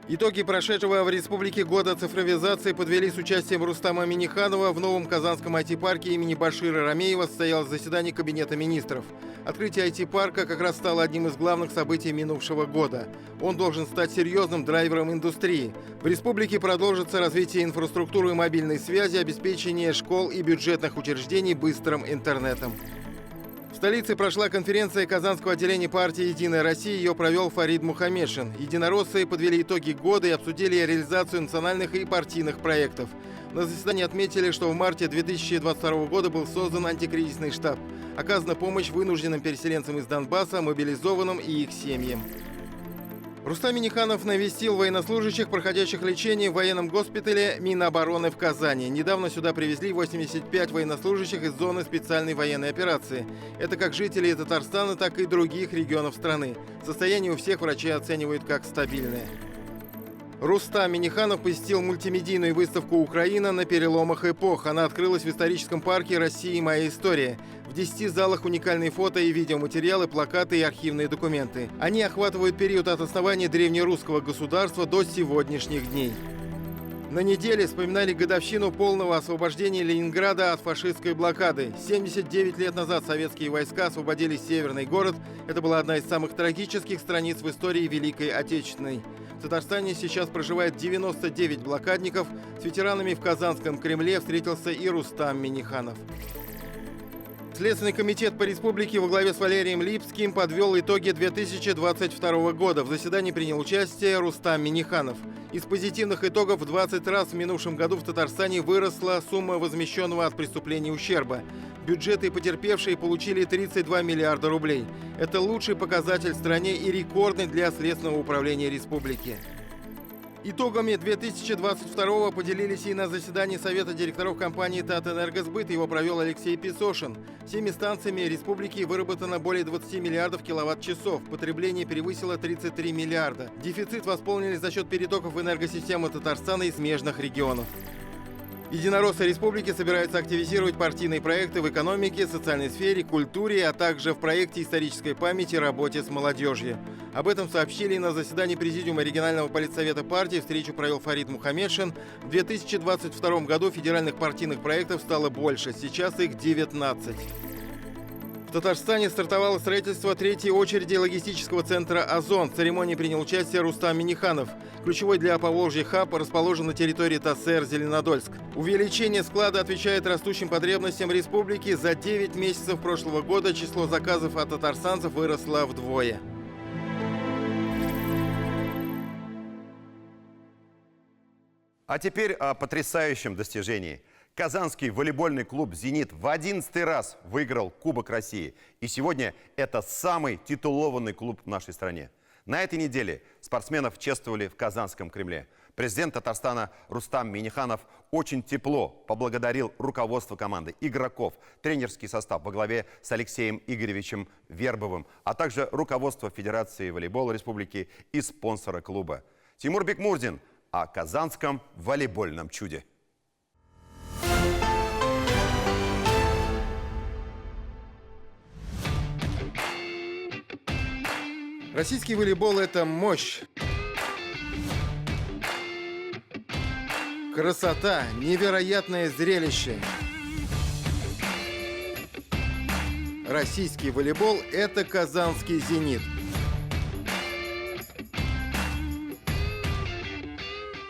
Итоги прошедшего в республике года цифровизации подвели с участием Рустама Минниханова. В новом казанском IT-парке имени Башира Рамеева состоялось заседание Кабинета министров. Открытие IT-парка как раз стало одним из главных событий минувшего года. Он должен стать серьезным драйвером индустрии. В республике продолжится развитие инфраструктуры мобильной связи, обеспечение школ и бюджетных учреждений быстрым интернетом. В столице прошла конференция Казанского отделения партии «Единая Россия». Ее провел Фарид Мухаммедшин. Единороссы подвели итоги года и обсудили реализацию национальных и партийных проектов. На заседании отметили, что в марте 2022 года был создан антикризисный штаб. Оказана помощь вынужденным переселенцам из Донбасса, мобилизованным и их семьям. Рустам Минниханов навестил военнослужащих, проходящих лечение в военном госпитале Минобороны в Казани. Недавно сюда привезли 85 военнослужащих из зоны специальной военной операции. Это как жители Татарстана, так и других регионов страны. Состояние у всех врачи оценивают как стабильное. Рустам Минниханов посетил мультимедийную выставку «Украина на переломах эпох». Она открылась в историческом парке «Россия. Моя история». В 10 залах уникальные фото и видеоматериалы, плакаты и архивные документы. Они охватывают период от основания древнерусского государства до сегодняшних дней. На неделе вспоминали годовщину полного освобождения Ленинграда от фашистской блокады. 79 лет назад советские войска освободили северный город. Это была одна из самых трагических страниц в истории Великой Отечественной. В Татарстане сейчас проживает 99 блокадников. С ветеранами в Казанском Кремле встретился и Рустам Минниханов. Следственный комитет по республике во главе с Валерием Липским подвел итоги 2022 года. В заседании принял участие Рустам Минниханов. Из позитивных итогов в 20 раз в минувшем году в Татарстане выросла сумма возмещенного от преступлений ущерба. Бюджеты потерпевшие получили 32 миллиарда рублей. Это лучший показатель в стране и рекордный для Следственного управления республики. Итогами 2022-го поделились и на заседании Совета директоров компании «Татэнергосбыт». Его провел Алексей Песошин. Всеми станциями республики выработано более 20 миллиардов киловатт-часов. Потребление превысило 33 миллиарда. Дефицит восполнили за счет перетоков в энергосистему Татарстана и смежных регионов. Единороссы республики собираются активизировать партийные проекты в экономике, социальной сфере, культуре, а также в проекте исторической памяти и работе с молодежью. Об этом сообщили на заседании Президиума регионального политсовета партии. Встречу провел Фарид Мухаммедшин. В 2022 году федеральных партийных проектов стало больше. Сейчас их 19. В Татарстане стартовало строительство третьей очереди логистического центра «Озон». В церемонии принял участие Рустам Минниханов. Ключевой для Поволжья хаб расположен на территории ТАССР Зеленодольск. Увеличение склада отвечает растущим потребностям республики. За 9 месяцев прошлого года число заказов от татарстанцев выросло вдвое. А теперь о потрясающем достижении. Казанский волейбольный клуб «Зенит» в 11-й раз выиграл Кубок России. И сегодня это самый титулованный клуб в нашей стране. На этой неделе спортсменов чествовали в Казанском Кремле. Президент Татарстана Рустам Минниханов очень тепло поблагодарил руководство команды, игроков, тренерский состав во главе с Алексеем Игоревичем Вербовым, а также руководство Федерации волейбола республики и спонсора клуба. Тимур Бекмурзин о казанском волейбольном чуде. Российский волейбол – это мощь, красота, невероятное зрелище. Российский волейбол – это казанский «Зенит».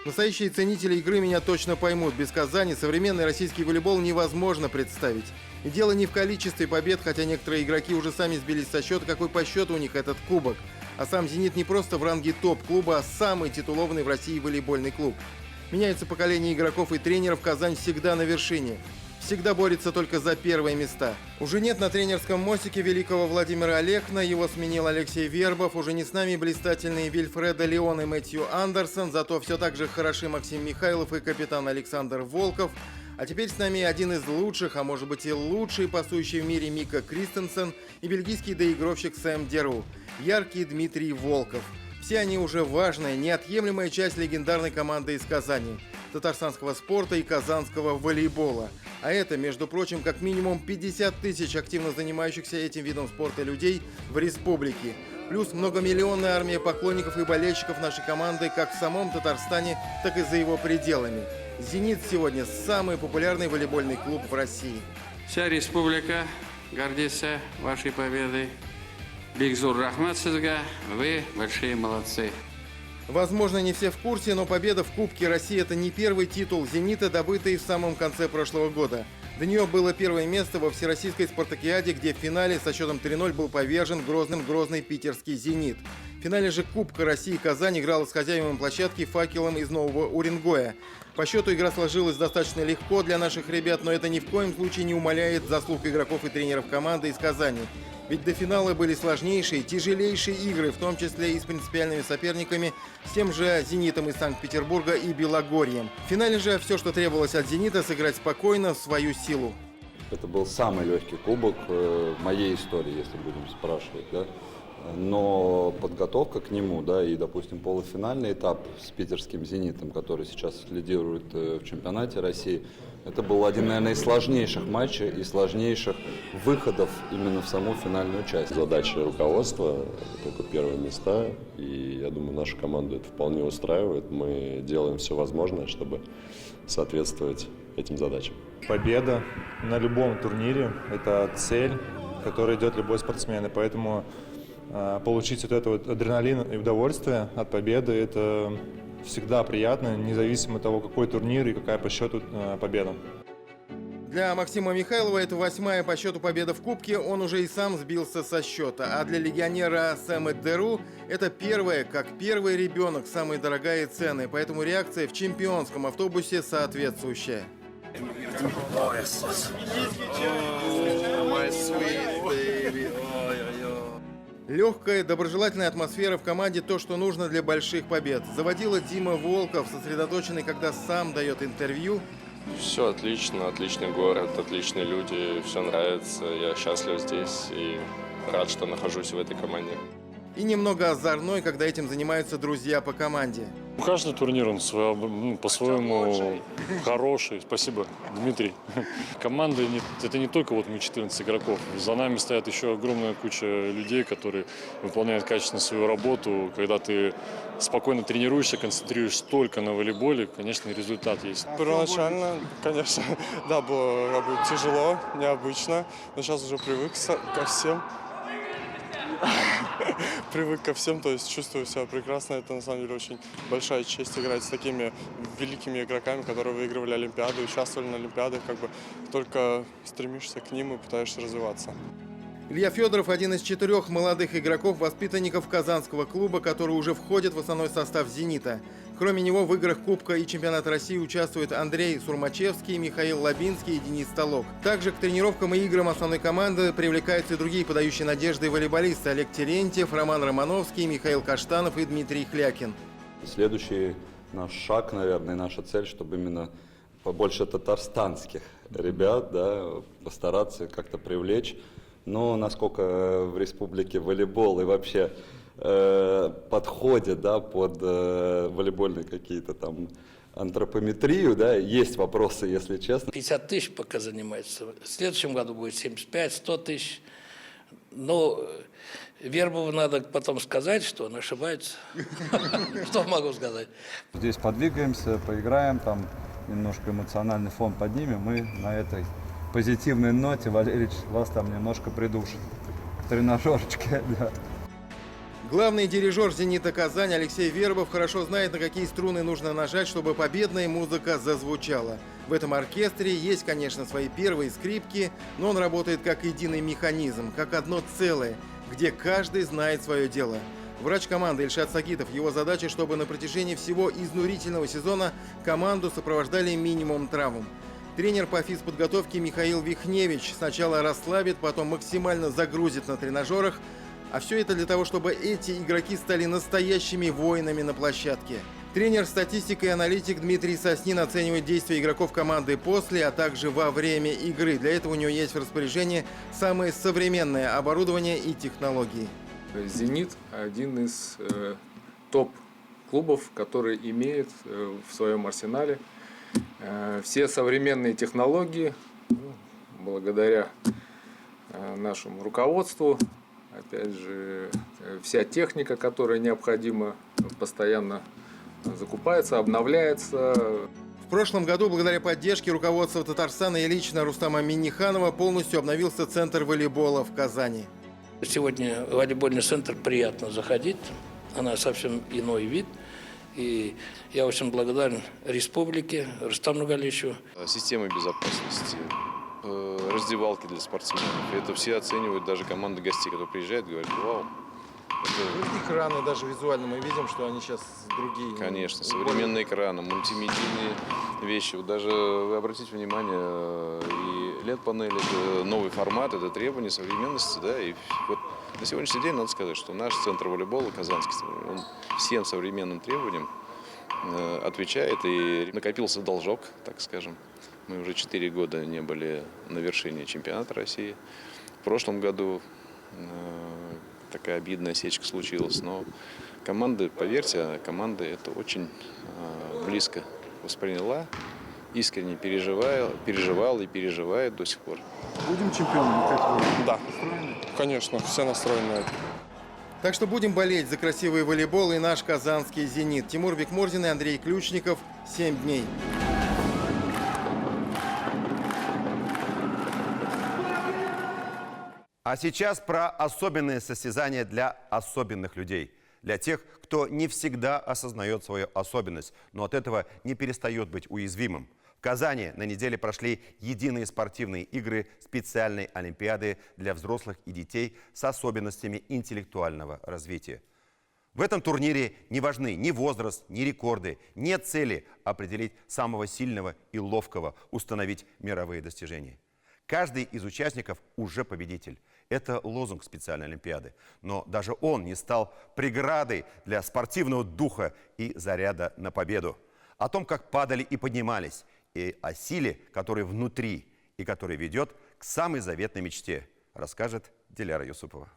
Настоящие ценители игры меня точно поймут. Без Казани современный российский волейбол невозможно представить. И дело не в количестве побед, хотя некоторые игроки уже сами сбились со счета, какой по счету у них этот кубок. А сам «Зенит» не просто в ранге топ-клуба, а самый титулованный в России волейбольный клуб. Меняется поколение игроков и тренеров, Казань всегда на вершине. Всегда борется только за первые места. Уже нет на тренерском мостике великого Владимира Олекна, его сменил Алексей Вербов. Уже не с нами блистательные Вильфредо Леон и Мэтью Андерсон, зато все так же хороши Максим Михайлов и капитан Александр Волков. А теперь с нами один из лучших, а может быть и лучший пасующий в мире Мика Кристенсен и бельгийский доигровщик Сэм Деру, яркий Дмитрий Волков. Все они уже важная, неотъемлемая часть легендарной команды из Казани, татарстанского спорта и казанского волейбола. А это, между прочим, как минимум 50 тысяч активно занимающихся этим видом спорта людей в республике. Плюс многомиллионная армия поклонников и болельщиков нашей команды как в самом Татарстане, так и за его пределами. «Зенит» сегодня самый популярный волейбольный клуб в России. Вся республика гордится вашей победой. Бигзур рахмат сизга, вы большие молодцы. Возможно, не все в курсе, но победа в Кубке России – это не первый титул «Зенита», добытый в самом конце прошлого года. До нее было первое место во Всероссийской спартакиаде, где в финале со счетом 3-0 был повержен грозный питерский «Зенит». В финале же Кубка России Казань играла с хозяевами площадки «Факелом» из Нового Уренгоя. По счету игра сложилась достаточно легко для наших ребят, но это ни в коем случае не умаляет заслуг игроков и тренеров команды из Казани. Ведь до финала были сложнейшие, тяжелейшие игры, в том числе и с принципиальными соперниками, с тем же «Зенитом» из Санкт-Петербурга и «Белогорьем». В финале же все, что требовалось от «Зенита», сыграть спокойно, в свою силу. Это был самый легкий кубок моей истории, если будем спрашивать, да. Но подготовка к нему, да, и, допустим, полуфинальный этап с питерским «Зенитом», который сейчас лидирует в чемпионате России, это был один, наверное, из сложнейших матчей и сложнейших выходов именно в саму финальную часть. Задача руководства – это первые места, и я думаю, нашу команду это вполне устраивает. Мы делаем все возможное, чтобы соответствовать этим задачам. Победа на любом турнире – это цель, к которой идет любой спортсмен, и поэтому получить вот это вот адреналин и удовольствие от победы – это всегда приятно, независимо от того, какой турнир и какая по счету победа. Для Максима Михайлова это 8-я по счету победа в Кубке, он уже и сам сбился со счета. А для легионера Сэма Деру это первая, как первый ребенок, самые дорогие цены, поэтому реакция в чемпионском автобусе соответствующая. Легкая, доброжелательная атмосфера в команде – то, что нужно для больших побед. Заводила Дима Волков, сосредоточенный, когда сам дает интервью. Все отлично, отличный город, отличные люди, все нравится. Я счастлив здесь и рад, что нахожусь в этой команде. И немного озорной, когда этим занимаются друзья по команде. Каждый турнир он по-своему хороший. Спасибо, Дмитрий. Команда это не только вот мы 14 игроков. За нами стоят еще огромная куча людей, которые выполняют качественно свою работу. Когда ты спокойно тренируешься, концентрируешься только на волейболе, конечно, и результат есть. Первоначально, конечно, да, было тяжело, необычно, но сейчас уже привык ко всем. Привык ко всем, то есть чувствую себя прекрасно. Это на самом деле очень большая честь играть с такими великими игроками, которые выигрывали Олимпиаду, участвовали на Олимпиадах, только стремишься к ним и пытаешься развиваться. Илья Федоров – один из 4 молодых игроков, воспитанников Казанского клуба, который уже входит в основной состав «Зенита». Кроме него в играх Кубка и Чемпионата России участвуют Андрей Сурмачевский, Михаил Лабинский и Денис Толок. Также к тренировкам и играм основной команды привлекаются и другие подающие надежды волейболисты: Олег Терентьев, Роман Романовский, Михаил Каштанов и Дмитрий Хлякин. Следующий наш шаг, наверное, наша цель, чтобы именно побольше татарстанских ребят, да, постараться как-то привлечь. Но насколько в республике волейбол и вообще подходит, да, под волейбольные какие-то там антропометрию, да, есть вопросы, если честно. 50 тысяч пока занимается. В следующем году будет 75, 100 тысяч. Но Вербову надо потом сказать, что он ошибается. Что могу сказать? Здесь подвигаемся, поиграем, там немножко эмоциональный фон поднимем. Мы на этой позитивной ноте, Валерьевич, вас там немножко придушит в тренажерчике. Да. Главный дирижер «Зенита» Казань Алексей Вербов хорошо знает, на какие струны нужно нажать, чтобы победная музыка зазвучала. В этом оркестре есть, конечно, свои первые скрипки, но он работает как единый механизм, как одно целое, где каждый знает свое дело. Врач команды Ильшат Сагитов, его задача, чтобы на протяжении всего изнурительного сезона команду сопровождали минимум травм. Тренер по физподготовке Михаил Вихневич сначала расслабит, потом максимально загрузит на тренажерах. А все это для того, чтобы эти игроки стали настоящими воинами на площадке. Тренер, статистик и аналитик Дмитрий Соснин оценивает действия игроков команды после, а также во время игры. Для этого у него есть в распоряжении самое современное оборудование и технологии. «Зенит» – один из топ-клубов, который имеет в своем арсенале все современные технологии, благодаря нашему руководству. Опять же, вся техника, которая необходима, постоянно закупается, обновляется. В прошлом году, благодаря поддержке руководства Татарстана и лично Рустама Минниханова, полностью обновился центр волейбола в Казани. Сегодня в волейбольный центр приятно заходить, она совсем иной вид. И я очень благодарен республике, Рустаму Нургалиевичу. Система безопасности, раздевалки для спортсменов. Это все оценивают, даже команда гостей, которые приезжают, говорят: вау, это Экраны даже визуально мы видим, что они сейчас другие. Конечно, современные экраны, мультимедийные вещи. Вот даже вы обратите внимание, и LED-панели, это новый формат, это требования современности, да, и вот на сегодняшний день надо сказать, что наш центр волейбола казанский, он всем современным требованиям отвечает, и накопился должок, так скажем. Мы уже 4 года не были на вершине чемпионата России. В прошлом году такая обидная осечка случилась, но команда, поверьте, команда это очень близко восприняла, искренне переживала и переживает до сих пор. Будем чемпионами, как вы? Да, конечно, все настроены на это. Так что будем болеть за красивый волейбол и наш казанский «Зенит». Тимур Бекмурзин и Андрей Ключников. 7 дней. А сейчас про особенные состязания для особенных людей. Для тех, кто не всегда осознает свою особенность, но от этого не перестает быть уязвимым. В Казани на неделе прошли единые спортивные игры специальной олимпиады для взрослых и детей с особенностями интеллектуального развития. В этом турнире не важны ни возраст, ни рекорды, нет цели определить самого сильного и ловкого, установить мировые достижения. Каждый из участников уже победитель. Это лозунг специальной олимпиады. Но даже он не стал преградой для спортивного духа и заряда на победу. О том, как падали и поднимались, и о силе, которая внутри и которая ведет к самой заветной мечте, расскажет Диляра Юсупова.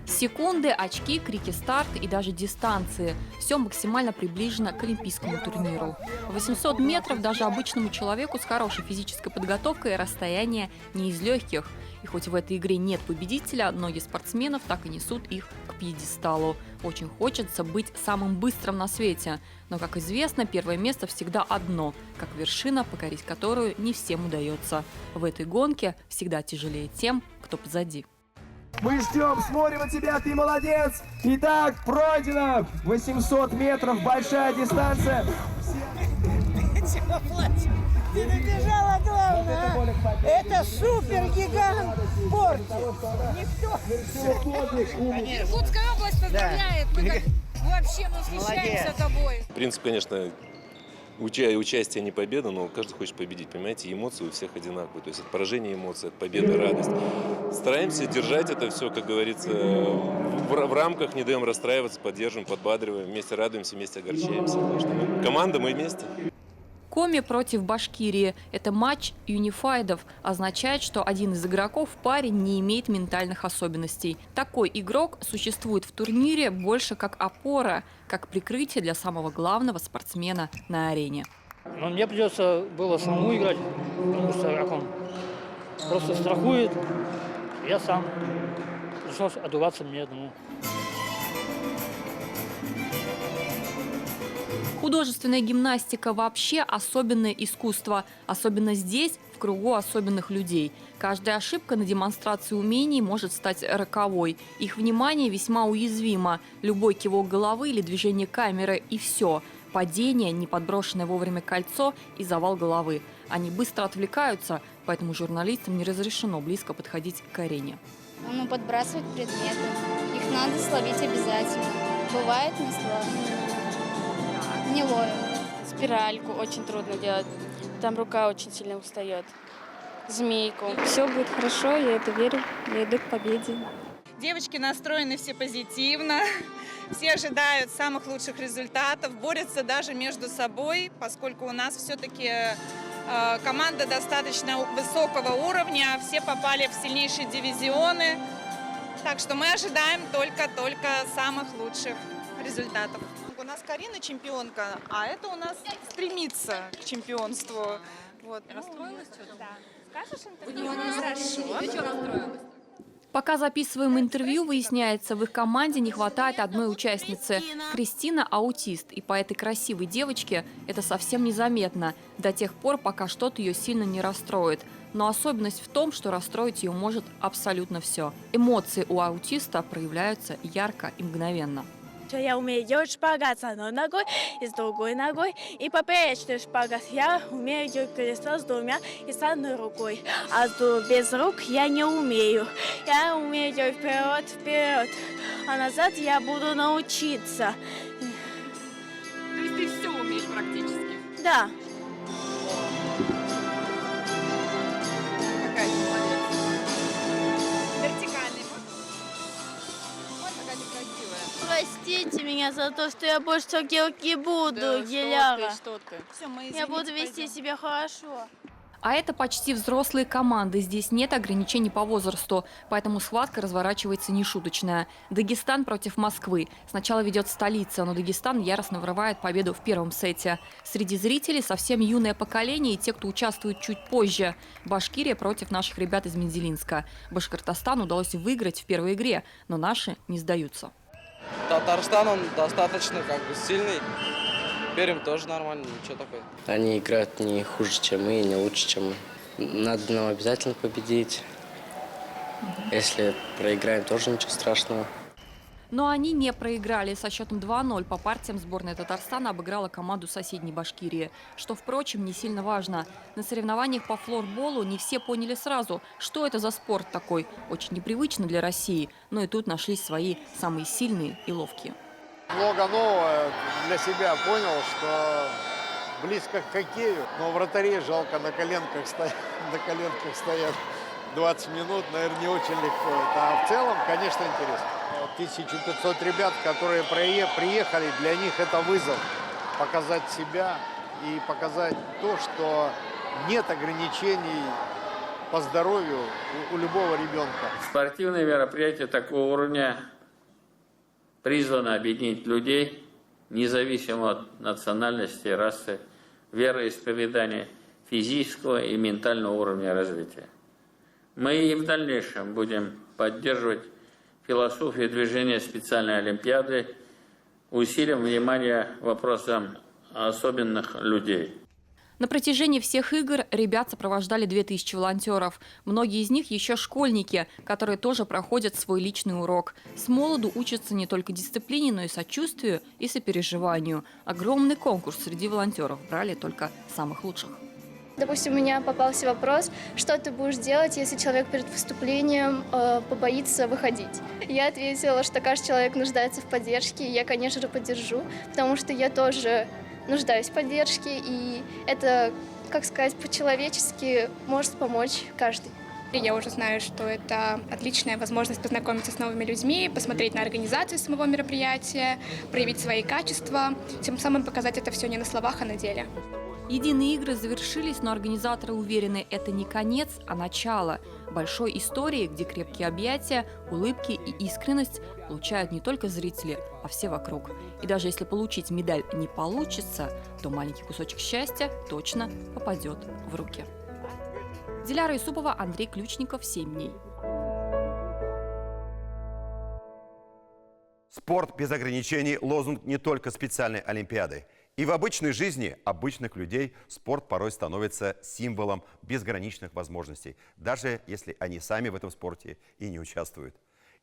Секунды, очки, крики старт и даже дистанции. Все максимально приближено к олимпийскому турниру. 800 метров даже обычному человеку с хорошей физической подготовкой расстояние не из легких. И хоть в этой игре нет победителя, многие спортсменов так и несут их к пьедесталу. Очень хочется быть самым быстрым на свете. Но, как известно, первое место всегда одно, как вершина, покорить которую не всем удается. В этой гонке всегда тяжелее тем, кто позади. Мы ждем, смотрим на тебя, ты молодец! Итак, пройдено 800 метров, большая дистанция. Ты добежала, главное, это супер-гигант спорт. Иркутская область поздравляет, мы вообще восхищаемся тобой. Принцип, конечно, участие не победа, но каждый хочет победить, понимаете, эмоции у всех одинаковые, то есть от поражения эмоций, от победы радость. Стараемся держать это все, как говорится, в рамках, не даем расстраиваться, поддерживаем, подбадриваем, вместе радуемся, вместе огорчаемся, потому что мы команда, мы вместе. Коми против Башкирии. Это матч юнифайдов. Означает, что один из игроков в паре не имеет ментальных особенностей. Такой игрок существует в турнире больше как опора, как прикрытие для самого главного спортсмена на арене. Но мне придется было самому играть, потому что как он просто страхует. Я сам. Пришлось отдуваться мне одному. Художественная гимнастика вообще особенное искусство. Особенно здесь, в кругу особенных людей. Каждая ошибка на демонстрации умений может стать роковой. Их внимание весьма уязвимо. Любой кивок головы или движение камеры – и все. Падение, неподброшенное вовремя кольцо и завал головы. Они быстро отвлекаются, поэтому журналистам не разрешено близко подходить к арене. Подбрасывать предметы. Их надо словить обязательно. Бывает не словно. Не ловим. Спиральку очень трудно делать. Там рука очень сильно устает. Змейку. Все будет хорошо, я это верю. Я иду к победе. Девочки настроены все позитивно. Все ожидают самых лучших результатов, борются даже между собой, поскольку у нас все-таки команда достаточно высокого уровня, все попали в сильнейшие дивизионы. Так что мы ожидаем только самых лучших результатов. У нас Карина чемпионка, а это у нас стремится к чемпионству. Вот. Расстроилась что-то? Да. Скажешь интервью? Хорошо. Пока записываем интервью, выясняется, в их команде не хватает одной участницы. Кристина – аутист, и по этой красивой девочке это совсем незаметно, до тех пор, пока что-то ее сильно не расстроит. Но особенность в том, что расстроить ее может абсолютно все. Эмоции у аутиста проявляются ярко и мгновенно. Я умею делать шпагат с одной ногой и с другой ногой. И поперечный шпагат. Я умею делать колесо с двумя и с одной рукой. А без рук я не умею. Я умею делать вперед. А назад я буду научиться. То есть ты все умеешь практически? Да. Какая ты молодец. Вертикальный. Вот какая ты красивая. Простите меня за то, что я больше так делать не буду, Да, Еляра. что ты. Все, я буду вести себя хорошо. А это почти взрослые команды. Здесь нет ограничений по возрасту, поэтому схватка разворачивается нешуточная. Дагестан против Москвы. Сначала ведет столица, но Дагестан яростно вырывает победу в первом сете. Среди зрителей совсем юное поколение и те, кто участвует чуть позже. Башкирия против наших ребят из Мензелинска. Башкортостану удалось выиграть в первой игре, но наши не сдаются. Татарстан, он достаточно сильный. Пермь тоже нормально, ничего такое. Они играют не хуже, чем мы, и не лучше, чем мы. Надо нам обязательно победить. Если проиграем, тоже ничего страшного. Но они не проиграли. Со счетом 2-0 по партиям сборная Татарстана обыграла команду соседней Башкирии. Что, впрочем, не сильно важно. На соревнованиях по флорболу не все поняли сразу, что это за спорт такой. Очень непривычно для России. Но и тут нашлись свои самые сильные и ловкие. Много нового для себя понял, что близко к хоккею, но вратарей жалко, на коленках стоят 20 минут, наверное, не очень легко. А в целом, конечно, интересно. 1500 ребят, которые приехали, для них это вызов. Показать себя и показать то, что нет ограничений по здоровью у любого ребенка. Спортивные мероприятия такого уровня призваны объединить людей, независимо от национальности, расы, вероисповедания, физического и ментального уровня развития. Мы и в дальнейшем будем поддерживать философию движения специальной олимпиады, усилим внимание вопросам особенных людей. На протяжении всех игр ребят сопровождали 2000 волонтеров. Многие из них еще школьники, которые тоже проходят свой личный урок. С молоду учатся не только дисциплине, но и сочувствию и сопереживанию. Огромный конкурс среди волонтеров. Брали только самых лучших. Допустим, у меня попался вопрос, что ты будешь делать, если человек перед выступлением побоится выходить. Я ответила, что каждый человек нуждается в поддержке, и я, конечно же, поддержу, потому что я тоже нуждаюсь в поддержке, и это, как сказать, по-человечески может помочь каждый. Я уже знаю, что это отличная возможность познакомиться с новыми людьми, посмотреть на организацию самого мероприятия, проявить свои качества, тем самым показать это все не на словах, а на деле. Единые игры завершились, но организаторы уверены, это не конец, а начало большой истории, где крепкие объятия, улыбки и искренность получают не только зрители, а все вокруг. И даже если получить медаль не получится, то маленький кусочек счастья точно попадет в руки. Диляра Юсупова, Андрей Ключников, 7 дней. Спорт без ограничений – лозунг не только специальной олимпиады. И в обычной жизни обычных людей спорт порой становится символом безграничных возможностей, даже если они сами в этом спорте и не участвуют.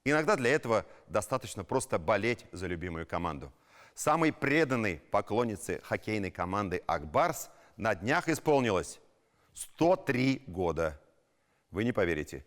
Иногда для этого достаточно просто болеть за любимую команду. Самой преданной поклоннице хоккейной команды «Акбарс» на днях исполнилось 103 года. Вы не поверите.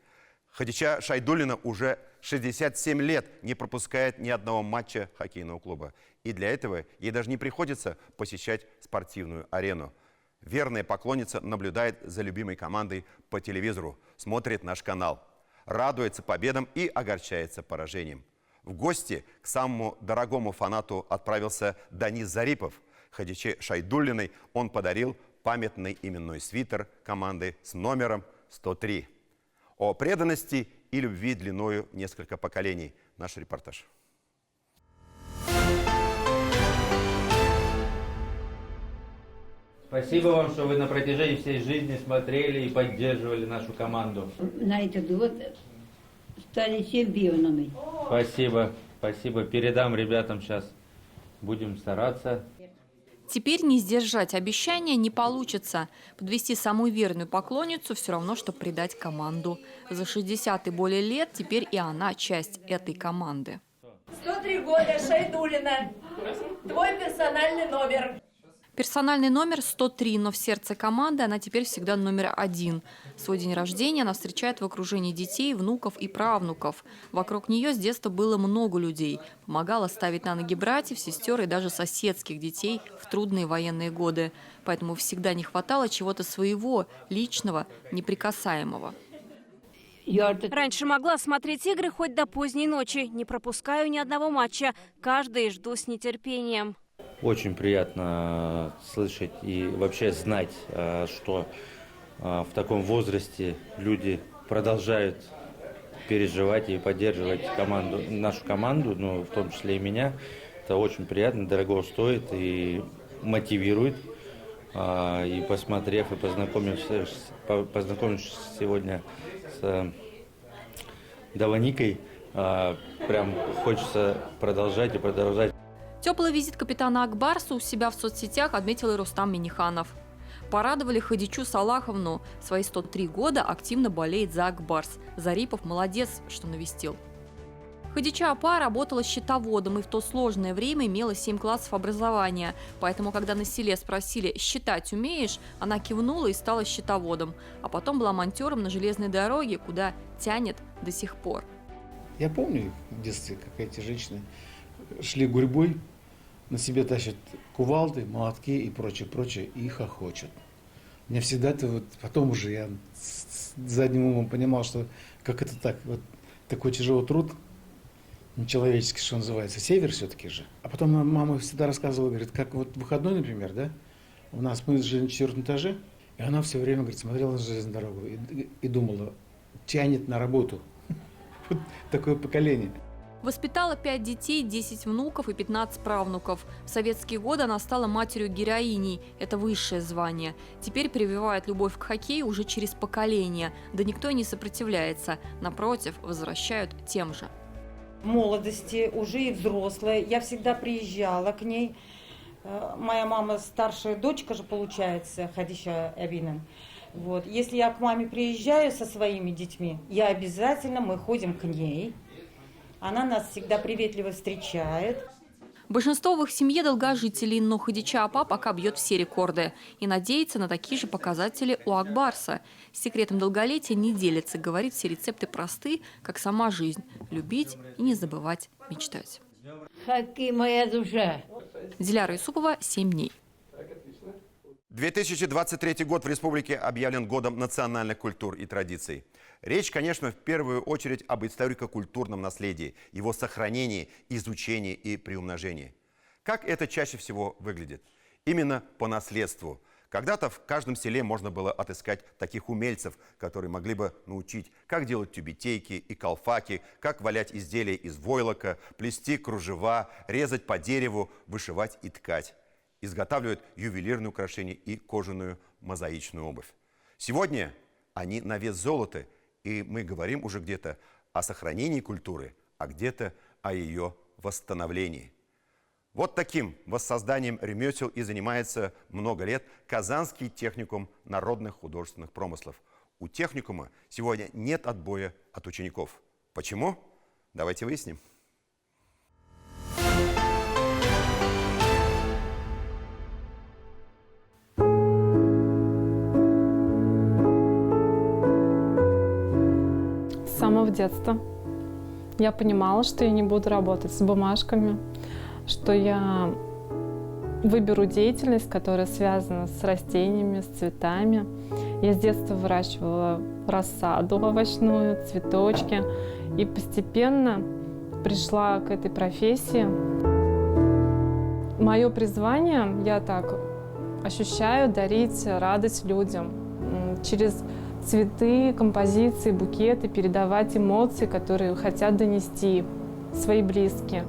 Хадича Шайдуллина уже 67 лет не пропускает ни одного матча хоккейного клуба. И для этого ей даже не приходится посещать спортивную арену. Верная поклонница наблюдает за любимой командой по телевизору, смотрит наш канал, радуется победам и огорчается поражением. В гости к самому дорогому фанату отправился Данис Зарипов. Хадиче Шайдуллиной он подарил памятный именной свитер команды с номером 103. О преданности и любви длиною в несколько поколений. Наш репортаж. Спасибо вам, что вы на протяжении всей жизни смотрели и поддерживали нашу команду. На этот год стали чемпионами. Спасибо, спасибо. Передам ребятам сейчас. Будем стараться. Теперь не сдержать обещания не получится. Подвести самую верную поклонницу все равно, что предать команду. За 60 и более лет теперь и она часть этой команды. 103 года, Шайдулина. Твой персональный номер. Персональный номер 103, но в сердце команды она теперь всегда номер 1. Свой день рождения она встречает в окружении детей, внуков и правнуков. Вокруг нее с детства было много людей. Помогала ставить на ноги братьев, сестер и даже соседских детей в трудные военные годы. Поэтому всегда не хватало чего-то своего, личного, неприкасаемого. Раньше могла смотреть игры хоть до поздней ночи. Не пропускаю ни одного матча. Каждый жду с нетерпением. Очень приятно слышать и вообще знать, что в таком возрасте люди продолжают переживать и поддерживать нашу команду, ну, в том числе и меня. Это очень приятно, дорого стоит и мотивирует. И посмотрев, и познакомившись сегодня с Даваникой, прям хочется продолжать и продолжать. Теплый визит капитана Акбарса у себя в соцсетях отметил и Рустам Миниханов. Порадовали Хадичу Салаховну. Свои 103 года активно болеет за Акбарс. Зарипов молодец, что навестил. Хадича Апа работала счетоводом и в то сложное время имела 7 классов образования. Поэтому, когда на селе спросили «считать умеешь?», она кивнула и стала счетоводом. А потом была монтером на железной дороге, куда тянет до сих пор. Я помню в детстве, как эти женщины шли гурьбой, на себе тащат кувалды, молотки и прочее, и хохочут. Мне всегда это вот, потом уже я с задним умом понимал, что как это так, вот такой тяжелый труд, нечеловеческий, что называется, север все-таки же. А потом мама всегда рассказывала, говорит, как вот выходной, например, да, у нас мы жили на 4-м этаже, и она все время, говорит, смотрела на железную дорогу и думала, тянет на работу. Вот такое поколение. Воспитала 5 детей, 10 внуков и 15 правнуков. В советские годы она стала матерью-героиней. Это высшее звание. Теперь прививает любовь к хоккею уже через поколение. Да никто и не сопротивляется. Напротив, возвращают тем же. В молодости, уже и взрослая, я всегда приезжала к ней. Моя мама старшая дочка же получается, Хадича Абинан. Вот. Если я к маме приезжаю со своими детьми, мы ходим к ней. Она нас всегда приветливо встречает. Большинство в их семье долгожителей, но Хадича Апа пока бьет все рекорды и надеется на такие же показатели у Акбарса. Секретом долголетия не делится, говорит, все рецепты просты, как сама жизнь. Любить и не забывать мечтать. Хоккей моя душа. Диляра Юсупова, 7 дней. 2023 год в республике объявлен годом национальных культур и традиций. Речь, конечно, в первую очередь об историко-культурном наследии, его сохранении, изучении и приумножении. Как это чаще всего выглядит? Именно по наследству. Когда-то в каждом селе можно было отыскать таких умельцев, которые могли бы научить, как делать тюбетейки и колфаки, как валять изделия из войлока, плести кружева, резать по дереву, вышивать и ткать. Изготавливают ювелирные украшения и кожаную мозаичную обувь. Сегодня они на вес золота, и мы говорим уже где-то о сохранении культуры, а где-то о ее восстановлении. Вот таким воссозданием ремесел и занимается много лет Казанский техникум народных художественных промыслов. У техникума сегодня нет отбоя от учеников. Почему? Давайте выясним. С самого детства я понимала, что я не буду работать с бумажками, что я выберу деятельность, которая связана с растениями, с цветами. Я с детства выращивала рассаду овощную, цветочки, и постепенно пришла к этой профессии. Мое призвание, я так ощущаю, дарить радость людям через цветы, композиции, букеты, передавать эмоции, которые хотят донести свои близкие.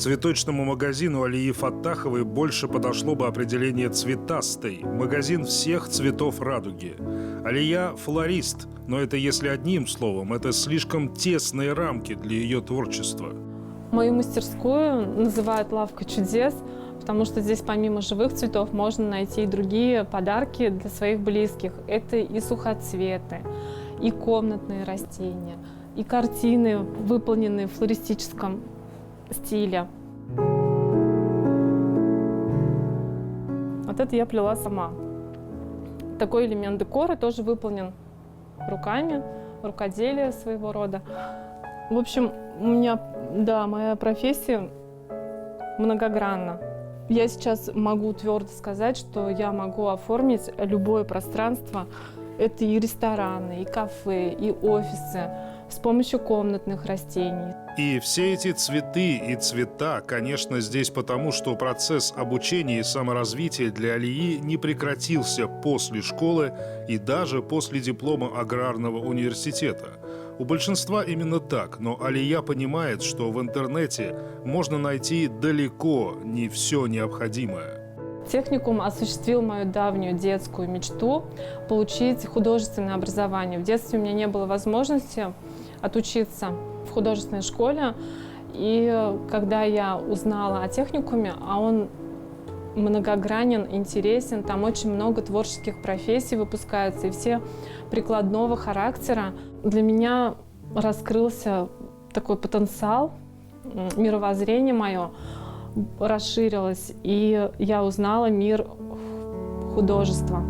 Цветочному магазину Алии Фаттаховой больше подошло бы определение «цветастый». Магазин всех цветов радуги. Алия – флорист, но это если одним словом, это слишком тесные рамки для ее творчества. Мою мастерскую называют «Лавка чудес», потому что здесь помимо живых цветов можно найти и другие подарки для своих близких. Это и сухоцветы, и комнатные растения, и картины, выполненные в флористическом стиле. Вот это я плела сама. Такой элемент декора тоже выполнен руками, рукоделие своего рода. В общем, у меня, да, моя профессия многогранна. Я сейчас могу твердо сказать, что я могу оформить любое пространство. Это и рестораны, и кафе, и офисы с помощью комнатных растений. И все эти цветы и цвета, конечно, здесь потому, что процесс обучения и саморазвития для Алии не прекратился после школы и даже после диплома аграрного университета. У большинства именно так, но Алия понимает, что в интернете можно найти далеко не все необходимое. Техникум осуществил мою давнюю детскую мечту получить художественное образование. В детстве у меня не было возможности отучиться в художественной школе. И когда я узнала о техникуме, а он многогранен, интересен, там очень много творческих профессий выпускаются, и все прикладного характера, для меня раскрылся такой потенциал, мировоззрение мое расширилось, и я узнала мир художества.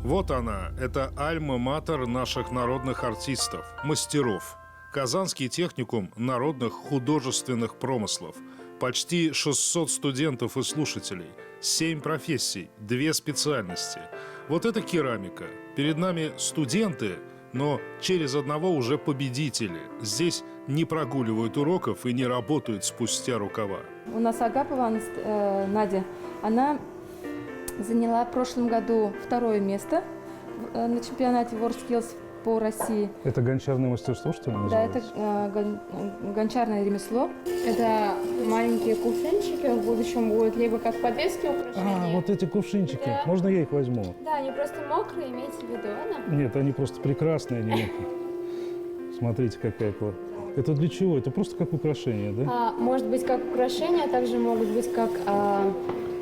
Вот она, это альма-матер наших народных артистов, мастеров. Казанский техникум народных художественных промыслов. Почти 600 студентов и слушателей, 7 профессий, 2 специальности. Вот это керамика. Перед нами студенты, но через одного уже победители. Здесь не прогуливают уроков и не работают спустя рукава. У нас Агапова Надя, она заняла в прошлом году 2-е место на чемпионате WorldSkills по России. Это гончарное мастерство, что ли, называется? Да, это гончарное ремесло. Это маленькие кувшинчики, в будущем будут либо как подвески украшения. А, вот эти кувшинчики. Да. Можно я их возьму? Да, они просто мокрые, имейте в виду, Анна? Нет, они просто прекрасные, они мокрые. Смотрите, какая класс. Это для чего? Это просто как украшение, да? Может быть, как украшение, а также могут быть как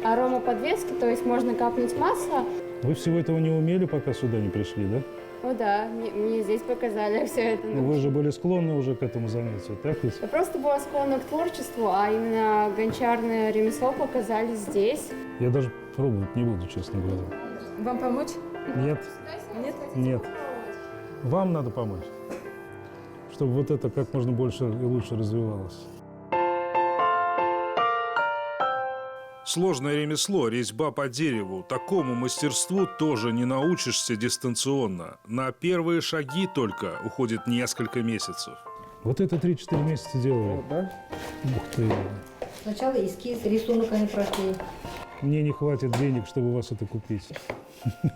аромаподвески, то есть можно капнуть масло. Вы всего этого не умели, пока сюда не пришли, да? Ну да, мне здесь показали все это. Вы же были склонны уже к этому занятию, так ведь? Я просто была склонна к творчеству, а именно гончарное ремесло показали здесь. Я даже пробовать не буду, честно говоря. Вам помочь? Нет. Нет? Нет. Вам надо помочь, чтобы вот это как можно больше и лучше развивалось. Сложное ремесло, резьба по дереву. Такому мастерству тоже не научишься дистанционно. На первые шаги только уходит несколько месяцев. Вот это 3-4 месяца делали? Да. Ух ты. Сначала эскиз, рисунок они прошли. Мне не хватит денег, чтобы у вас это купить.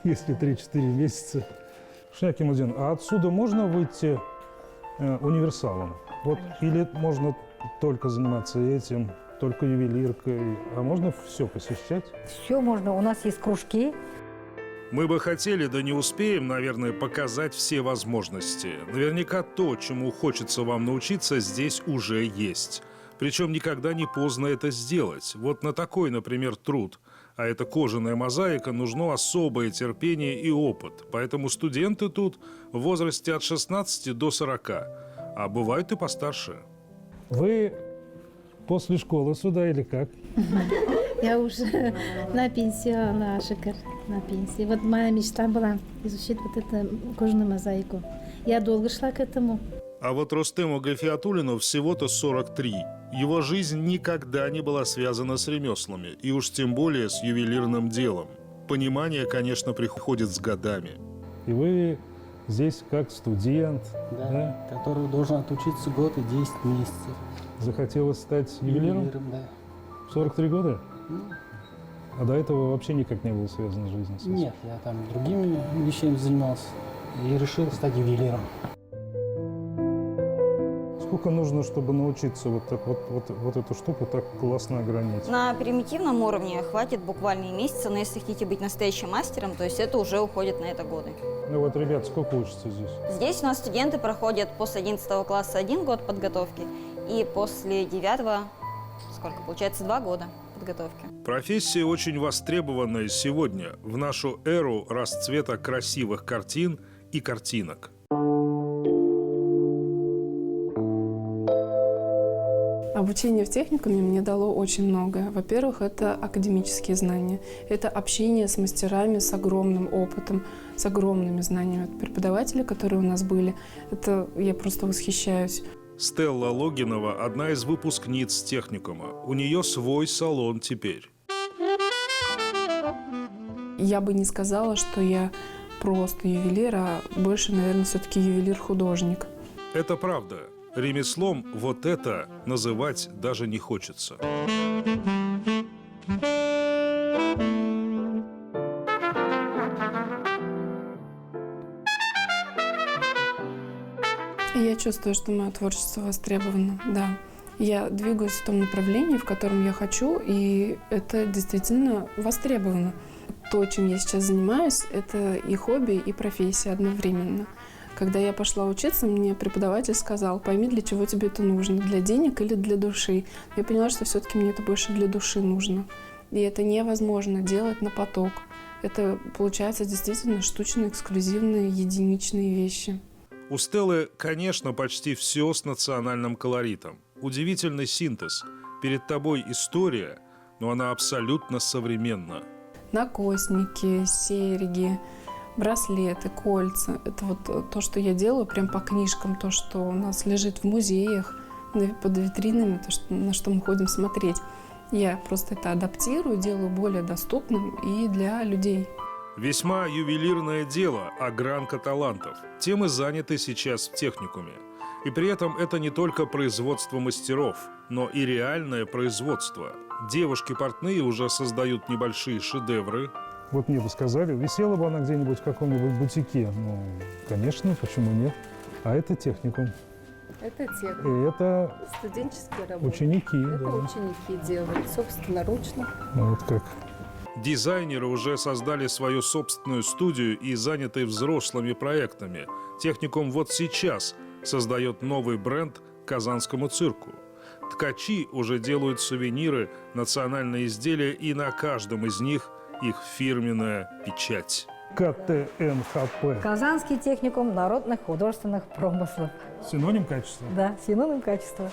Если 3-4 месяца. Шакимудин, а отсюда можно выйти универсалом? Вот, или можно только заниматься этим? Только ювелиркой, а можно все посещать? Все можно, у нас есть кружки. Мы бы хотели, да не успеем, наверное, показать все возможности. Наверняка то, чему хочется вам научиться, здесь уже есть. Причем никогда не поздно это сделать. Вот на такой, например, труд, а это кожаная мозаика, нужно особое терпение и опыт. Поэтому студенты тут в возрасте от 16 до 40, а бывают и постарше. Вы после школы сюда или как? Я уже на пенсии, на пенсии. Вот моя мечта была изучить вот эту кожаную мозаику. Я долго шла к этому. А вот Рустему Гайфиатуллину всего-то 43. Его жизнь никогда не была связана с ремеслами, и уж тем более с ювелирным делом. Понимание, конечно, приходит с годами. И вы здесь как студент, да? Который должен отучиться год и 10 месяцев. Захотелось стать ювелиром? Да. 43 года? А до этого вообще никак не было связано с жизнью? Нет, я там другими вещами занимался. и решил стать ювелиром. Сколько нужно, чтобы научиться вот эту штуку так классно огранить? На примитивном уровне хватит буквально месяца, но если хотите быть настоящим мастером, то есть это уже уходит на это годы. Ну вот, ребят, сколько учатся здесь? Здесь у нас студенты проходят после 11 класса 1 год подготовки и после 9, сколько получается, 2 года подготовки. Профессия очень востребованная сегодня, в нашу эру расцвета красивых картин и картинок. Обучение в техникуме мне дало очень многое. Во-первых, это академические знания. Это общение с мастерами с огромным опытом, с огромными знаниями. Преподаватели, которые у нас были, это я просто восхищаюсь. Стелла Логинова – одна из выпускниц техникума. У нее свой салон теперь. Я бы не сказала, что я просто ювелир, а больше, наверное, все-таки ювелир-художник. Это правда. Ремеслом вот это называть даже не хочется. Я чувствую, что мое творчество востребовано, да. Я двигаюсь в том направлении, в котором я хочу, и это действительно востребовано. То, чем я сейчас занимаюсь, это и хобби, и профессия одновременно. Когда я пошла учиться, мне преподаватель сказал: пойми, для чего тебе это нужно, для денег или для души. Я поняла, что все-таки мне это больше для души нужно. И это невозможно делать на поток. Это, получается, действительно штучные, эксклюзивные, единичные вещи. У Стеллы, конечно, почти все с национальным колоритом. Удивительный синтез. Перед тобой история, но она абсолютно современна. Накосники, серьги, браслеты, кольца. Это вот то, что я делаю прям по книжкам, то, что у нас лежит в музеях, под витринами, то, на что мы ходим смотреть. Я просто это адаптирую, делаю более доступным и для людей. Весьма ювелирное дело, огранка талантов. Тем и заняты сейчас в техникуме. И при этом это не только производство мастеров, но и реальное производство. Девушки-портные уже создают небольшие шедевры. Вот мне бы сказали, висела бы она где-нибудь в каком-нибудь бутике. Ну, конечно, почему нет? А это техникум. Это техника. И это студенческие работы. Ученики. Это да. ученики делают собственноручно. Вот как. Дизайнеры уже создали свою собственную студию и заняты взрослыми проектами. Техникум вот сейчас создает новый бренд казанскому цирку. Ткачи уже делают сувениры, национальные изделия, и на каждом из них их фирменная печать. КТНХП. Казанский техникум народных художественных промыслов. Синоним качества? Да, синоним качества.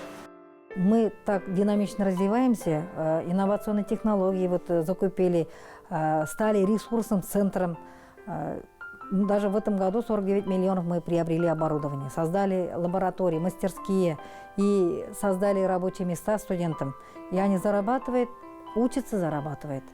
Мы так динамично развиваемся, инновационные технологии закупили, стали ресурсным центром. Даже в этом году 49 миллионов мы приобрели оборудование, создали лаборатории, мастерские и создали рабочие места студентам. И они зарабатывают, учатся, зарабатывают.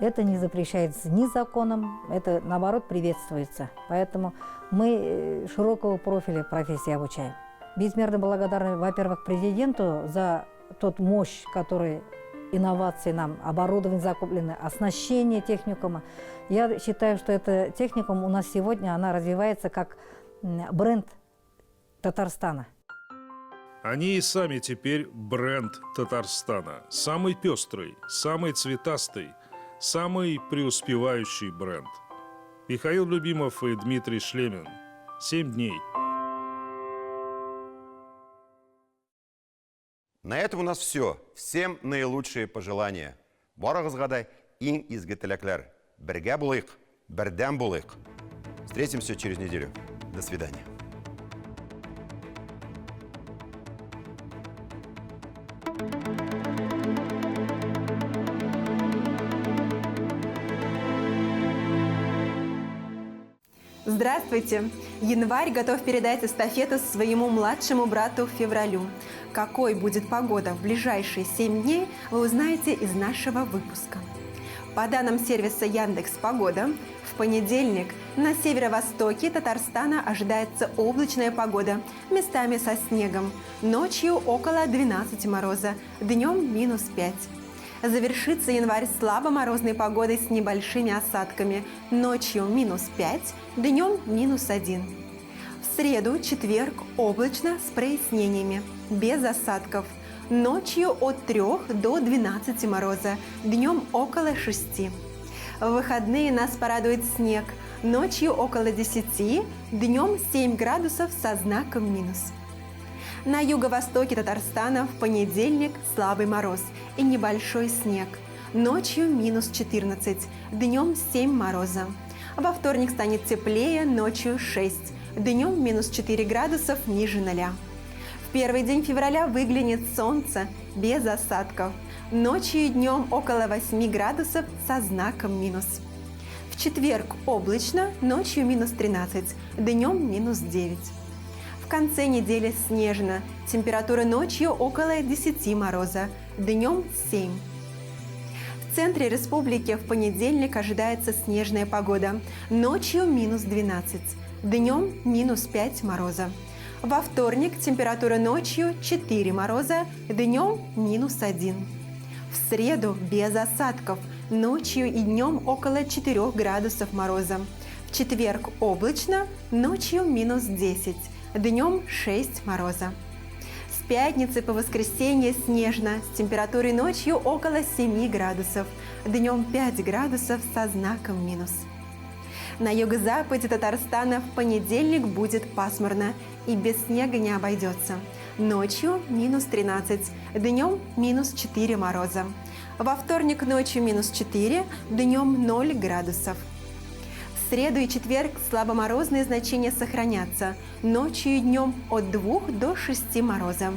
Это не запрещается ни законом, это, наоборот, приветствуется. Поэтому мы широкого профиля профессии обучаем. Безмерно благодарны, во-первых, президенту за тот мощь, который инновации нам, оборудование закуплено, оснащение техникума. Я считаю, что это техникум у нас сегодня, она развивается как бренд Татарстана. Они и сами теперь бренд Татарстана. Самый пестрый, самый цветастый, самый преуспевающий бренд. Михаил Любимов и Дмитрий Шлемин. 7 дней. На этом у нас все. Всем наилучшие пожелания. Барагызгадай иң изге теләкләр. Бергә булыйк, бердәм булыйк. Встретимся через неделю. До свидания. Здравствуйте! Январь готов передать эстафету своему младшему брату Февралю. Какой будет погода в ближайшие 7 дней, вы узнаете из нашего выпуска. По данным сервиса Яндекс.Погода, в понедельник на северо-востоке Татарстана ожидается облачная погода, местами со снегом. Ночью около 12 мороза, днем -5. Завершится январь слабоморозной погодой с небольшими осадками. Ночью -5, днем -1. В среду, четверг облачно с прояснениями, без осадков. Ночью от 3 до 12 мороза, днем около 6. В выходные нас порадует снег. Ночью около 10, днем 7 градусов со знаком минус. На юго-востоке Татарстана в понедельник слабый мороз и небольшой снег. Ночью -14, днем 7 мороза. Во вторник станет теплее, ночью 6, днем -4 градусов ниже 0. В первый день февраля выглянет солнце без осадков. Ночью и днем около 8 градусов со знаком минус. В четверг облачно, ночью -13, днем -9. В конце недели снежно. Температура ночью около 10 мороза, днем 7. В центре республики в понедельник ожидается снежная погода. Ночью -12, днем -5 мороза. Во вторник температура ночью 4 мороза, днем -1. В среду без осадков, ночью и днем около 4 градусов мороза. В четверг облачно, ночью -10, днем 6 мороза. С пятницы по воскресенье снежно, с температурой ночью около 7 градусов, днем 5 градусов со знаком минус. На юго-западе Татарстана в понедельник будет пасмурно и без снега не обойдется. Ночью -13, днем -4 мороза. Во вторник ночью -4, днем 0 градусов. В среду и четверг слабоморозные значения сохранятся. Ночью и днем от 2 до 6 мороза.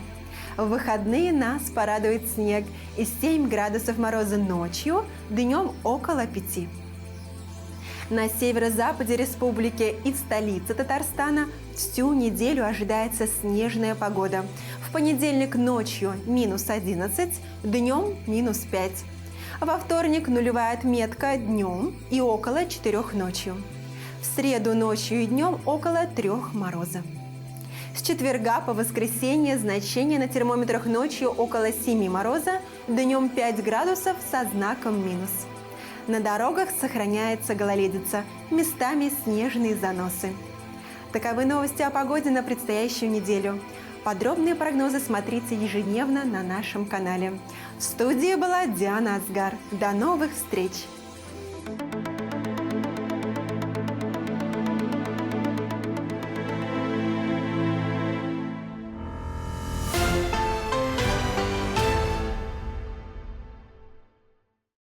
В выходные нас порадует снег и 7 градусов мороза ночью, днем около 5. На северо-западе республики и в столице Татарстана всю неделю ожидается снежная погода. В понедельник ночью -11, днем -5. Во вторник нулевая отметка днем и около 4 ночью. В среду ночью и днем около 3 мороза. С четверга по воскресенье значение на термометрах ночью около 7 мороза, днем 5 градусов со знаком минус. На дорогах сохраняется гололедица, местами снежные заносы. Таковы новости о погоде на предстоящую неделю. Подробные прогнозы смотрите ежедневно на нашем канале. В студии была Диана Асгар. До новых встреч!